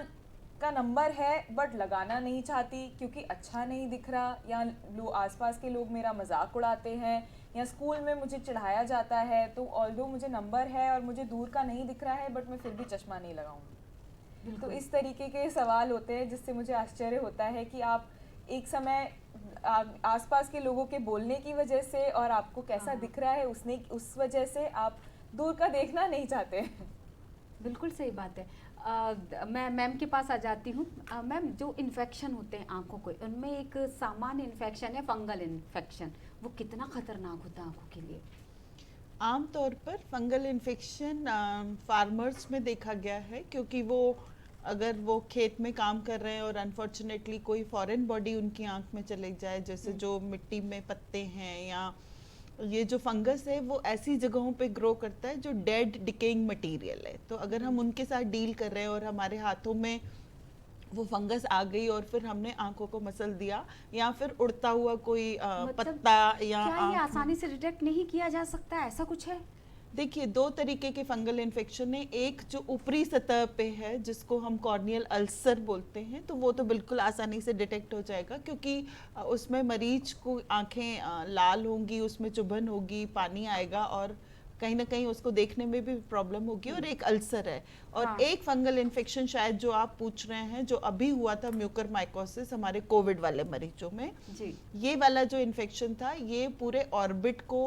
का नंबर है बट लगाना नहीं चाहती क्योंकि अच्छा नहीं दिख रहा, या आसपास के लोग मेरा मजाक उड़ाते हैं, या स्कूल में मुझे चिढ़ाया जाता है। तो ऑल्दो मुझे नंबर है और मुझे दूर का नहीं दिख रहा है, बट मैं फिर भी चश्मा नहीं लगाऊंगी। तो इस तरीके के सवाल होते हैं जिससे मुझे आश्चर्य होता है कि आप एक समय आसपास के लोगों के बोलने की वजह से और आपको कैसा दिख रहा है उस वजह से आप दूर का देखना नहीं चाहते। बिल्कुल सही बात है। मैं मैम के पास आ जाती हूँ। मैम, जो इन्फेक्शन होते हैं आंखों को, उनमें एक सामान्य इन्फेक्शन है फंगल इन्फेक्शन, वो कितना खतरनाक होता है आंखों के लिए? आम तौर पर फंगल इन्फेक्शन फार्मर्स में देखा गया है, क्योंकि वो अगर वो खेत में काम कर रहे हैं और अनफॉर्चुनेटली कोई फॉरेन बॉडी उनकी आंख में चले जाए, जैसे जो मिट्टी में पत्ते हैं, या ये जो फंगस है वो ऐसी जगहों पे ग्रो करता है जो डेड डिकेइंग मटेरियल है। तो अगर हम उनके साथ डील कर रहे हैं और हमारे हाथों में वो फंगस आ गई और फिर हमने आंखों को मसल दिया, या फिर उड़ता हुआ कोई मतलब पत्ता या क्या ये आसानी से डिटेक्ट नहीं किया जा सकता, ऐसा कुछ है? देखिए, दो तरीके के फंगल इन्फेक्शन है। एक जो ऊपरी सतह पे है जिसको हम कॉर्नियल अल्सर बोलते हैं, तो वो तो बिल्कुल आसानी से डिटेक्ट हो जाएगा, क्योंकि उसमें मरीज को आंखें लाल होंगी, उसमें चुभन होगी, पानी आएगा और कहीं ना कहीं उसको देखने में भी प्रॉब्लम होगी, और एक अल्सर है। और हाँ। एक फंगल इन्फेक्शन शायद जो आप पूछ रहे हैं, जो अभी हुआ था म्यूकरमाइकोसिस हमारे कोविड वाले मरीजों में, जी। ये वाला जो इन्फेक्शन था ये पूरे ऑर्बिट को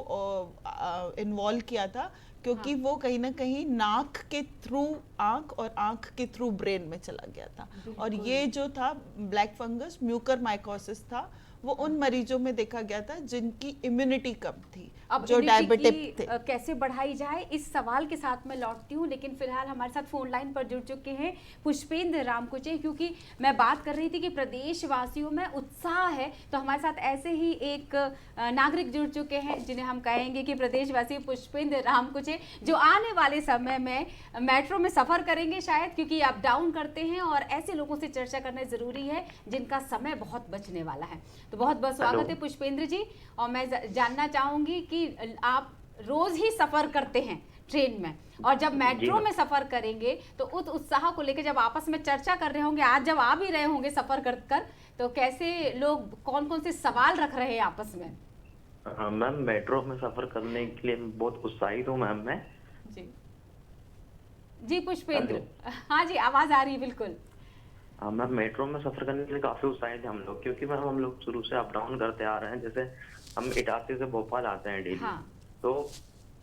इन्वॉल्व किया था, क्योंकि वो कहीं ना कहीं नाक के थ्रू आंख और आंख के थ्रू ब्रेन में चला गया था। और ये जो था ब्लैक फंगस म्यूकरमाइकोसिस था, वो उन मरीजों में देखा गया था जिनकी इम्यूनिटी कम थी, अब जो डायबिटिक थे। कैसे बढ़ाई जाए, इस सवाल के साथ मैं लौटती हूँ, लेकिन फिलहाल हमारे साथ फोन लाइन पर जुड़ चुके हैं पुष्पेंद्र रामकुचे, क्योंकि मैं बात कर रही थी कि प्रदेश वासियों में उत्साह है, तो हमारे साथ ऐसे ही एक नागरिक जुड़ चुके हैं जिन्हें हम कहेंगे कि प्रदेशवासी पुष्पेंद्र रामकुचे, जो आने वाले समय में मेट्रो में सफर करेंगे शायद, क्योंकि अप डाउन करते हैं, और ऐसे लोगों से चर्चा करना जरूरी है जिनका समय बहुत बचने वाला है। तो बहुत बहुत स्वागत है पुष्पेंद्र जी। और मैं जानना चाहूंगी कि आप रोज ही सफर करते हैं ट्रेन में, और जब मेट्रो में सफर करेंगे तो उस उत्साह को लेकर जब आपस में चर्चा कर रहे होंगे, आज जब आ भी रहे होंगे सफर कर, तो कैसे लोग कौन कौन से सवाल रख रहे हैं आपस में? मैम, मेट्रो में सफर करने के लिए बहुत उत्साहित हूँ मैम मैं। जी पुष्पेंद्र, हाँ जी आवाज आ रही है बिल्कुल। हाँ मैम, मेट्रो में सफर करने के लिए काफी उत्साहित है हम लोग, क्योंकि मैम हम लोग शुरू से अप डाउन करते आ रहे हैं। जैसे हम इटारसी से भोपाल आते हैं डेली, हाँ। तो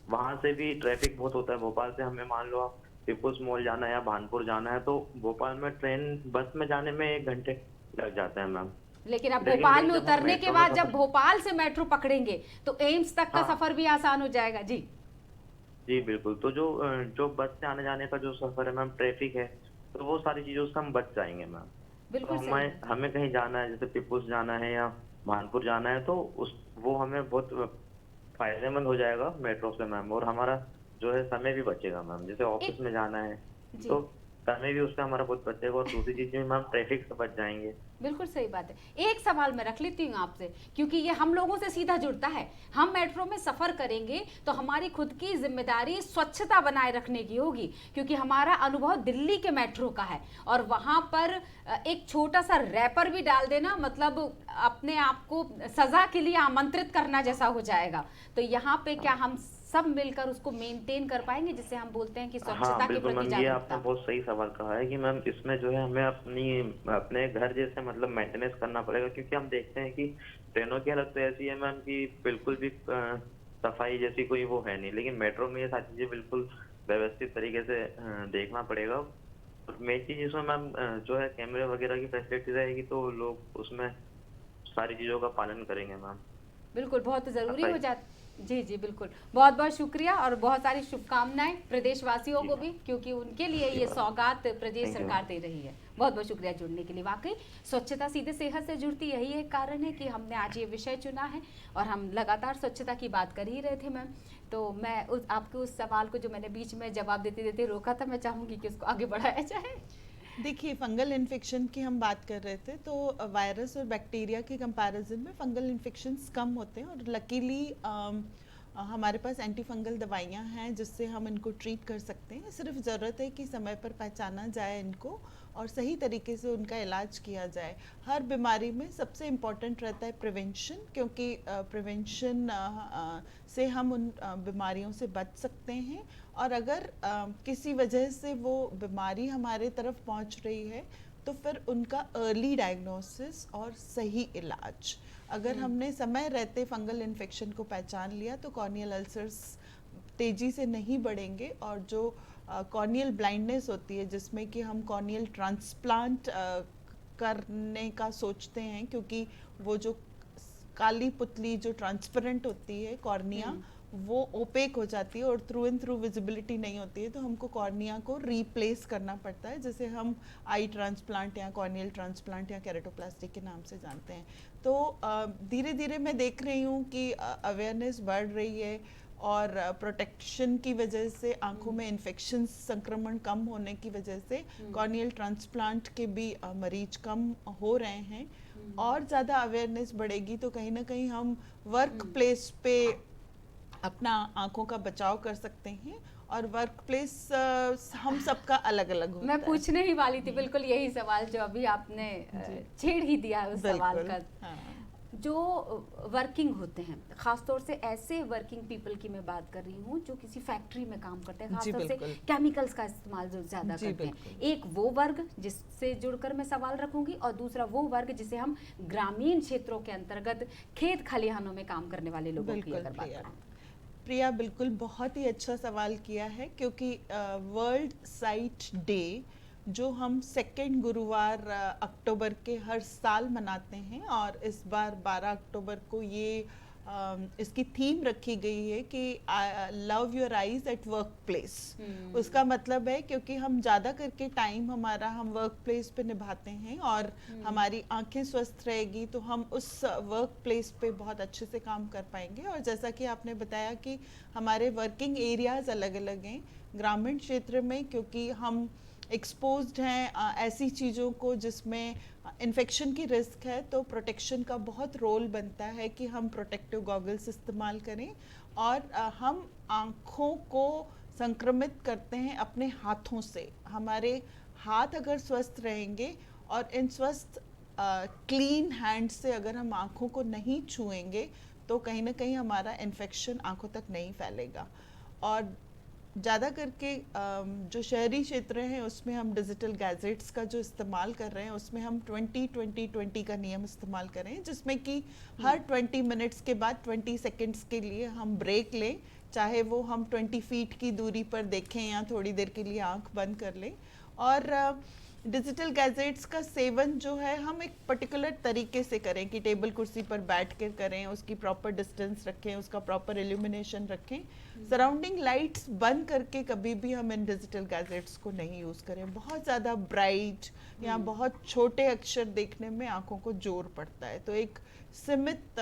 वहां से भी ट्रैफिक बहुत होता है। भोपाल से हमें मान लो आप पीपुल्स मॉल जाना है या भानपुर जाना है, तो भोपाल में ट्रेन बस में जाने में 1 घंटे लग जाते हैं मैम। लेकिन अब भोपाल में उतरने के बाद जब भोपाल से मेट्रो पकड़ेंगे तो एम्स तक का सफर भी आसान हो जाएगा। जी जी बिल्कुल। तो जो बस से आने जाने का जो सफर है मैम, ट्रैफिक है, तो वो सारी चीजों से हम बच जाएंगे मैम। बिल्कुल। तो हमें कहीं जाना है, जैसे पीपुल्स जाना है या भानपुर जाना है, तो वो हमें बहुत फायदेमंद हो जाएगा मेट्रो से मैम, और हमारा जो है समय भी बचेगा मैम। जैसे ऑफिस में जाना है तो समय भी उससे हमारा बहुत बचेगा, और दूसरी चीज में मैम ट्रैफिक से बच जाएंगे। बिल्कुल सही बात है। एक सवाल मैं रख लेती हूँ आपसे, क्योंकि ये हम लोगों से सीधा जुड़ता है। हम मेट्रो में सफर करेंगे तो हमारी खुद की जिम्मेदारी स्वच्छता बनाए रखने की होगी, क्योंकि हमारा अनुभव दिल्ली के मेट्रो का है, और वहां पर एक छोटा सा रैपर भी डाल देना मतलब अपने आप को सजा के लिए आमंत्रित करना जैसा हो जाएगा। तो यहाँ पे क्या हम सब मिलकर उसको मेंटेन कर पाएंगे, जिसे हम बोलते हैं कि स्वच्छता के प्रति जागरूकता? ये आपने बहुत सही सवाल कहा है कि मैम इसमें जो है हमें अपने घर जैसे मतलब मेंटेनेंस करना पड़ेगा, क्योंकि हम देखते हैं कि ट्रेनों की हालत तो ऐसी है मैम कि बिल्कुल भी सफाई जैसी कोई वो है नहीं, लेकिन मेट्रो में ये सारी चीजें बिल्कुल व्यवस्थित तरीके से देखना पड़ेगा। और मेन चीज इसमें मैम जो है कैमरे वगैरह की फैसिलिटी रहेगी, तो लोग उसमें सारी चीजों का पालन करेंगे मैम। बिल्कुल, बहुत जरूरी हो जाता। जी जी बिल्कुल, बहुत बहुत शुक्रिया, और बहुत सारी शुभकामनाएं प्रदेशवासियों को भी, क्योंकि उनके लिए ये सौगात प्रदेश सरकार दे रही है। बहुत बहुत शुक्रिया जुड़ने के लिए। वाकई स्वच्छता सीधे सेहत से जुड़ती, यही एक कारण है कि हमने आज ये विषय चुना है, और हम लगातार स्वच्छता की बात कर ही रहे थे मैम। तो मैं आपके उस सवाल को जो मैंने बीच में जवाब देते देते रोका था, मैं चाहूँगी कि उसको आगे बढ़ाया जाए। देखिए, फंगल इन्फेक्शन की हम बात कर रहे थे, तो वायरस और बैक्टीरिया के कंपैरिजन में फंगल इन्फेक्शंस कम होते हैं, और लकीली हमारे पास एंटी फंगल दवाइयाँ हैं जिससे हम इनको ट्रीट कर सकते हैं। सिर्फ ज़रूरत है कि समय पर पहचाना जाए इनको, और सही तरीके से उनका इलाज किया जाए। हर बीमारी में सबसे इम्पॉर्टेंट रहता है प्रिवेंशन, क्योंकि प्रिवेंशन से हम उन बीमारियों से बच सकते हैं। और अगर किसी वजह से वो बीमारी हमारे तरफ पहुंच रही है, तो फिर उनका अर्ली डायग्नोसिस और सही इलाज। अगर हमने समय रहते फंगल इन्फेक्शन को पहचान लिया, तो कॉर्नियल अल्सर्स तेज़ी से नहीं बढ़ेंगे, और जो कॉर्नियल ब्लाइंडनेस होती है, जिसमें कि हम कॉर्नियल ट्रांसप्लांट करने का सोचते हैं, क्योंकि वो जो काली पुतली जो ट्रांसपेरेंट होती है कॉर्निया, वो ओपेक हो जाती है और थ्रू एंड थ्रू विजिबिलिटी नहीं होती है, तो हमको कॉर्निया को रिप्लेस करना पड़ता है, जैसे हम आई ट्रांसप्लांट या कॉर्नियल ट्रांसप्लांट या केरेटोप्लास्टी के नाम से जानते हैं। तो धीरे धीरे मैं देख रही हूँ कि अवेयरनेस बढ़ रही है, और प्रोटेक्शन की वजह से, आंखों में इन्फेक्शन संक्रमण कम होने की वजह से कॉर्नियल ट्रांसप्लांट के भी मरीज कम हो रहे हैं। और ज़्यादा अवेयरनेस बढ़ेगी तो कहीं ना कहीं हम वर्क प्लेस पे अपना आंखों का बचाव कर सकते हैं। और वर्क प्लेस हम सबका अलग अलग होता मैं है। पूछने ही वाली थी बिल्कुल यही सवाल जो अभी आपने छेड़ ही दिया है उस सवाल बिल्कुल, का। हाँ। जो वर्किंग होते हैं, खासतौर से ऐसे वर्किंग पीपल की मैं बात कर रही हूँ जो किसी फैक्ट्री में काम करते हैं, जी, खासतौर से बिल्कुल। केमिकल्स का इस्तेमाल जो ज़्यादा जी, करते हैं। बिल्कुल। एक वो वर्ग जिससे जुड़कर मैं सवाल रखूंगी और दूसरा वो वर्ग जिसे हम ग्रामीण क्षेत्रों के अंतर्गत खेत खलिहानों में काम करने वाले लोगों की बिल्कुल अगर बात प्रिया। करें। प्रिया बिल्कुल बहुत ही अच्छा सवाल किया है, क्योंकि वर्ल्ड साइट डे जो हम सेकेंड गुरुवार अक्टूबर के हर साल मनाते हैं, और इस बार 12 अक्टूबर को ये इसकी थीम रखी गई है कि love your eyes at work place. उसका मतलब है क्योंकि हम ज़्यादा करके टाइम हमारा हम वर्क प्लेस पे निभाते हैं, और हमारी आंखें स्वस्थ रहेगी तो हम उस वर्क प्लेस पे बहुत अच्छे से काम कर पाएंगे। और जैसा कि आपने बताया कि हमारे वर्किंग एरियाज अलग अलग हैं। ग्रामीण क्षेत्र में क्योंकि हम एक्सपोज्ड हैं ऐसी चीज़ों को जिसमें इन्फेक्शन की रिस्क है, तो प्रोटेक्शन का बहुत रोल बनता है कि हम प्रोटेक्टिव गॉगल्स इस्तेमाल करें। और हम आँखों को संक्रमित करते हैं अपने हाथों से। हमारे हाथ अगर स्वस्थ रहेंगे और इन स्वस्थ क्लीन हैंड से अगर हम आँखों को नहीं छुएंगे तो कहीं ना कहीं हमारा इन्फेक्शन आँखों तक नहीं फैलेगा। और ज़्यादा करके जो शहरी क्षेत्र हैं उसमें हम डिजिटल गैजेट्स का जो इस्तेमाल कर रहे हैं उसमें हम 20-20-20 का नियम इस्तेमाल करें, जिसमें कि हर 20 मिनट्स के बाद 20 सेकंड्स के लिए हम ब्रेक लें, चाहे वो हम 20 फीट की दूरी पर देखें या थोड़ी देर के लिए आंख बंद कर लें। और डिजिटल गैजेट्स का सेवन जो है हम एक पर्टिकुलर तरीके से करें कि टेबल कुर्सी पर बैठ कर करें, उसकी प्रॉपर डिस्टेंस रखें, उसका प्रॉपर इल्यूमिनेशन रखें। सराउंडिंग लाइट्स बंद करके कभी भी हम इन डिजिटल गैजेट्स को नहीं यूज़ करें। बहुत ज़्यादा ब्राइट या बहुत छोटे अक्षर देखने में आंखों को जोर पड़ता है, तो एक सीमित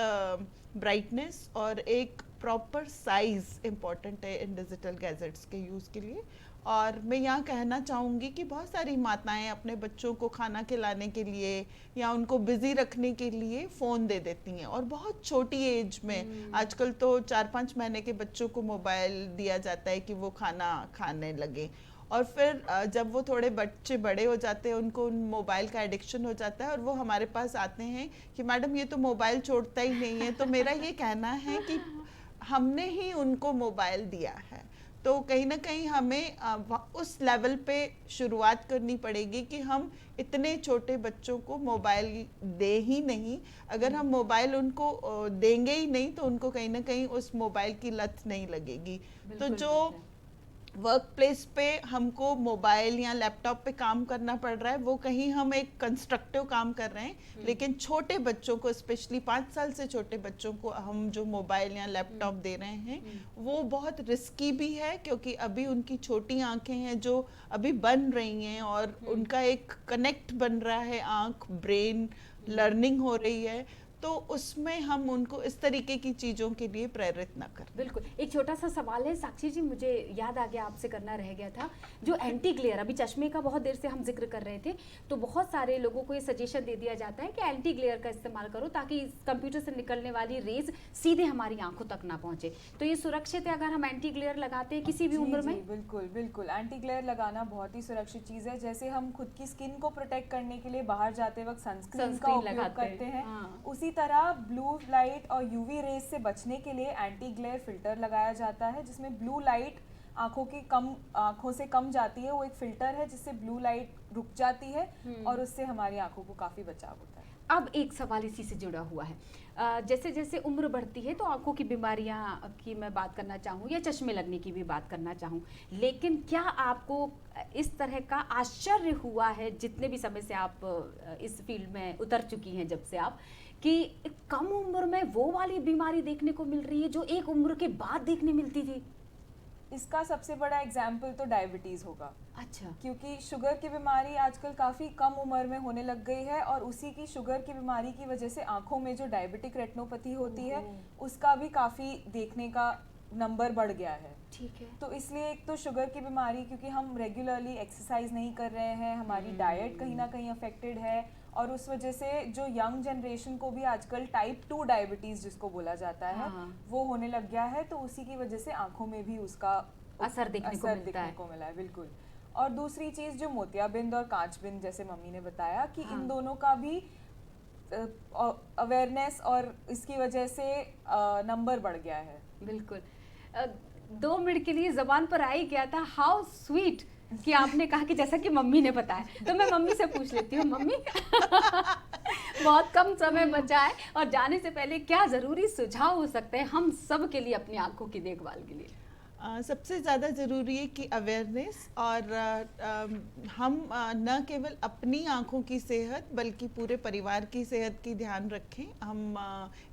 ब्राइटनेस और एक प्रॉपर साइज इम्पॉर्टेंट है इन डिजिटल गैजेट्स के यूज़ के लिए। और मैं यहाँ कहना चाहूँगी कि बहुत सारी माताएं अपने बच्चों को खाना खिलाने के लिए या उनको बिजी रखने के लिए फ़ोन दे देती हैं, और बहुत छोटी एज में आजकल तो 4-5 महीने के बच्चों को मोबाइल दिया जाता है कि वो खाना खाने लगे। और फिर जब वो थोड़े बच्चे बड़े हो जाते हैं उनको मोबाइल का एडिक्शन हो जाता है और वो हमारे पास आते हैं कि मैडम ये तो मोबाइल छोड़ता ही नहीं है। तो मेरा ये कहना है कि हमने ही उनको मोबाइल दिया है, तो कहीं ना कहीं हमें उस लेवल पे शुरुआत करनी पड़ेगी कि हम इतने छोटे बच्चों को मोबाइल दे ही नहीं। अगर हम मोबाइल उनको देंगे ही नहीं तो उनको कहीं ना कहीं उस मोबाइल की लत नहीं लगेगी। तो जो वर्क प्लेस पे हमको मोबाइल या लैपटॉप पे काम करना पड़ रहा है वो कहीं हम एक कंस्ट्रक्टिव काम कर रहे हैं, लेकिन छोटे बच्चों को स्पेशली 5 साल से छोटे बच्चों को हम जो मोबाइल या लैपटॉप दे रहे हैं वो बहुत रिस्की भी है, क्योंकि अभी उनकी छोटी आंखें हैं जो अभी बन रही हैं और उनका एक कनेक्ट बन रहा है, आंख ब्रेन लर्निंग हो रही है, तो उसमें हम उनको इस तरीके की चीज़ों के लिए प्रेरित ना करें। बिल्कुल। एक छोटा सा सवाल है साक्षी जी, मुझे याद आ गया, आपसे करना रह गया था। जो एंटी ग्लेयर, अभी चश्मे का बहुत देर से हम जिक्र कर रहे थे, तो बहुत सारे लोगों को ये सजेशन दे दिया जाता है कि एंटी ग्लेयर का इस्तेमाल करो ताकि कंप्यूटर से निकलने वाली रेज सीधे हमारी आंखों तक ना पहुंचे। तो ये सुरक्षित है अगर हम एंटी ग्लेयर लगाते हैं किसी भी उम्र में? बिल्कुल बिल्कुल, एंटी ग्लेयर लगाना बहुत ही सुरक्षित चीज़ है। जैसे हम खुद की स्किन को प्रोटेक्ट करने के लिए बाहर जाते वक्त सनस्क्रीन का उपयोग करते हैं, उसी तरह ब्लू लाइट और यूवी रेज से बचने के लिए एंटी ग्लेयर फिल्टर लगाया जाता है, जिसमें ब्लू लाइट आंखों से कम जाती है। वो एक फिल्टर है जिससे ब्लू लाइट रुक जाती है और उससे हमारी आंखों को काफ़ी बचाव होता है। अब एक सवाल इसी से जुड़ा हुआ है, जैसे जैसे उम्र बढ़ती है तो आंखों की बीमारियां की मैं बात करना चाहूँ या चश्मे लगने की भी बात करना चाहूँ, लेकिन क्या आपको इस तरह का आश्चर्य हुआ है जितने भी समय से आप इस फील्ड में उतर चुकी हैं, जब से आप, कि कम उम्र में वो वाली बीमारी देखने को मिल रही है जो एक उम्र के बाद देखने मिलती थी? इसका सबसे बड़ा एग्जाम्पल तो डायबिटीज़ होगा। अच्छा। क्योंकि शुगर की बीमारी आजकल काफ़ी कम उम्र में होने लग गई है, और उसी की शुगर की बीमारी की वजह से आंखों में जो डायबिटिक रेटिनोपैथी होती है उसका भी काफ़ी देखने का नंबर बढ़ गया है। ठीक है। तो इसलिए एक तो शुगर की बीमारी, क्योंकि हम रेगुलरली एक्सरसाइज नहीं कर रहे हैं, हमारी डाइट कहीं ना कहीं अफेक्टेड है, और उस वजह से जो यंग जनरेशन को भी आजकल टाइप 2 डायबिटीज जिसको बोला जाता है हाँ। वो होने लग गया है, तो उसी की वजह से आंखों में भी उसका असर दिखने को मिला है। बिल्कुल। और दूसरी चीज जो मोतियाबिंद और कांचबिंद जैसे मम्मी ने बताया कि हाँ। इन दोनों का भी अवेयरनेस और इसकी वजह से नंबर बढ़ गया है। बिल्कुल। 2 मिनट के लिए जबान पर आ ही गया था, हाउ स्वीट कि आपने कहा कि जैसा कि मम्मी ने बताया, तो मैं मम्मी से पूछ लेती हूँ, मम्मी बहुत कम समय बचा है और जाने से पहले क्या जरूरी सुझाव हो सकते हैं हम सब के लिए अपनी आंखों की देखभाल के लिए? सबसे ज़्यादा ज़रूरी है कि अवेयरनेस, और हम न केवल अपनी आँखों की सेहत बल्कि पूरे परिवार की सेहत की ध्यान रखें। हम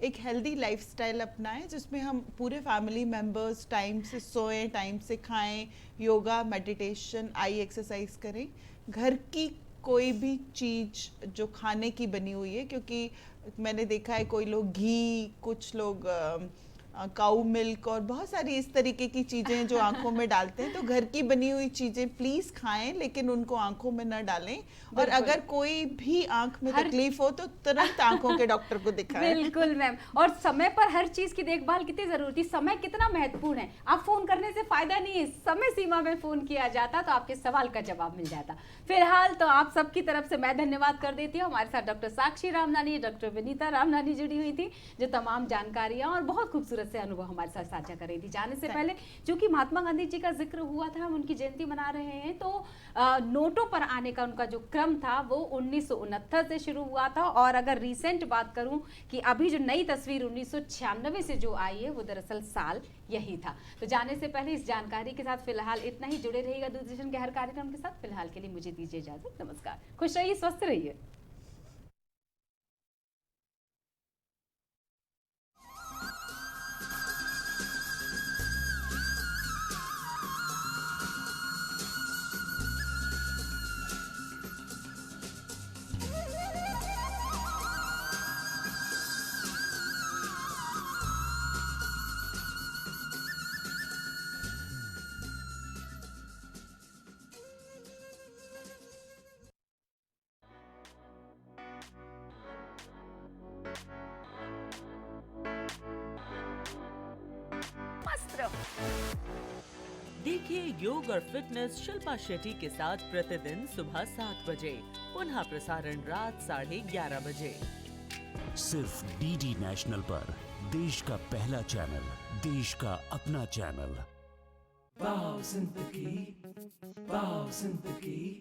एक हेल्दी लाइफस्टाइल अपनाएं जिसमें हम पूरे फैमिली मेंबर्स टाइम से सोएं, टाइम से खाएं, योगा, मेडिटेशन, आई एक्सरसाइज करें। घर की कोई भी चीज़ जो खाने की बनी हुई है, क्योंकि मैंने देखा है कोई लोग घी, कुछ लोग काऊ मिल्क और बहुत सारी इस तरीके की चीज़ें जो आंखों में डालते हैं, तो घर की बनी हुई चीज़ें प्लीज़ खाएं, लेकिन उनको आंखों में न डालें। और अगर कोई भी आंख में तकलीफ हो तो तुरंत आंखों के डॉक्टर को दिखाएं। बिल्कुल मैम। और समय पर हर चीज़ की देखभाल कितनी ज़रूरी, समय कितना महत्वपूर्ण है। आप फ़ोन करने से फ़ायदा नहीं है, समय सीमा में फ़ोन किया जाता तो आपके सवाल का जवाब मिल जाता। फिलहाल तो आप सबकी तरफ से मैं धन्यवाद कर देती हूँ। हमारे साथ डॉक्टर साक्षी रामनानी, डॉक्टर विनीता रामनानी जुड़ी हुई थी, जो तमाम जानकारियाँ और बहुत खूबसूरत से अनुभव हमारे साथ साझा कर रही थी। जाने से पहले चूंकि महात्मा गांधी जी का जिक्र हुआ था, हम उनकी जयंती मना रहे हैं, तो नोटों पर आने का उनका जो क्रम था वो 1969 से शुरू हुआ था। और अगर रिसेंट बात करूं कि अभी जो नई तस्वीर 1996 से जो आई है वो दरअसल साल यही था। तो जाने से पहले इस जानकारी के साथ फिलहाल इतना ही। जुड़े रहिएगा दूरदर्शन के हर कार्यक्रम के साथ। फिलहाल के लिए मुझे दीजिए इजाजत। नमस्कार। खुश रहिए, स्वस्थ रहिए। देखिए योग और फिटनेस शिल्पा शेट्टी के साथ प्रतिदिन सुबह 7 बजे, पुनः प्रसारण रात 11:30 बजे। सिर्फ डीडी नेशनल पर, देश का पहला चैनल, देश का अपना चैनल। वाओ जिंदगी, वाओ जिंदगी।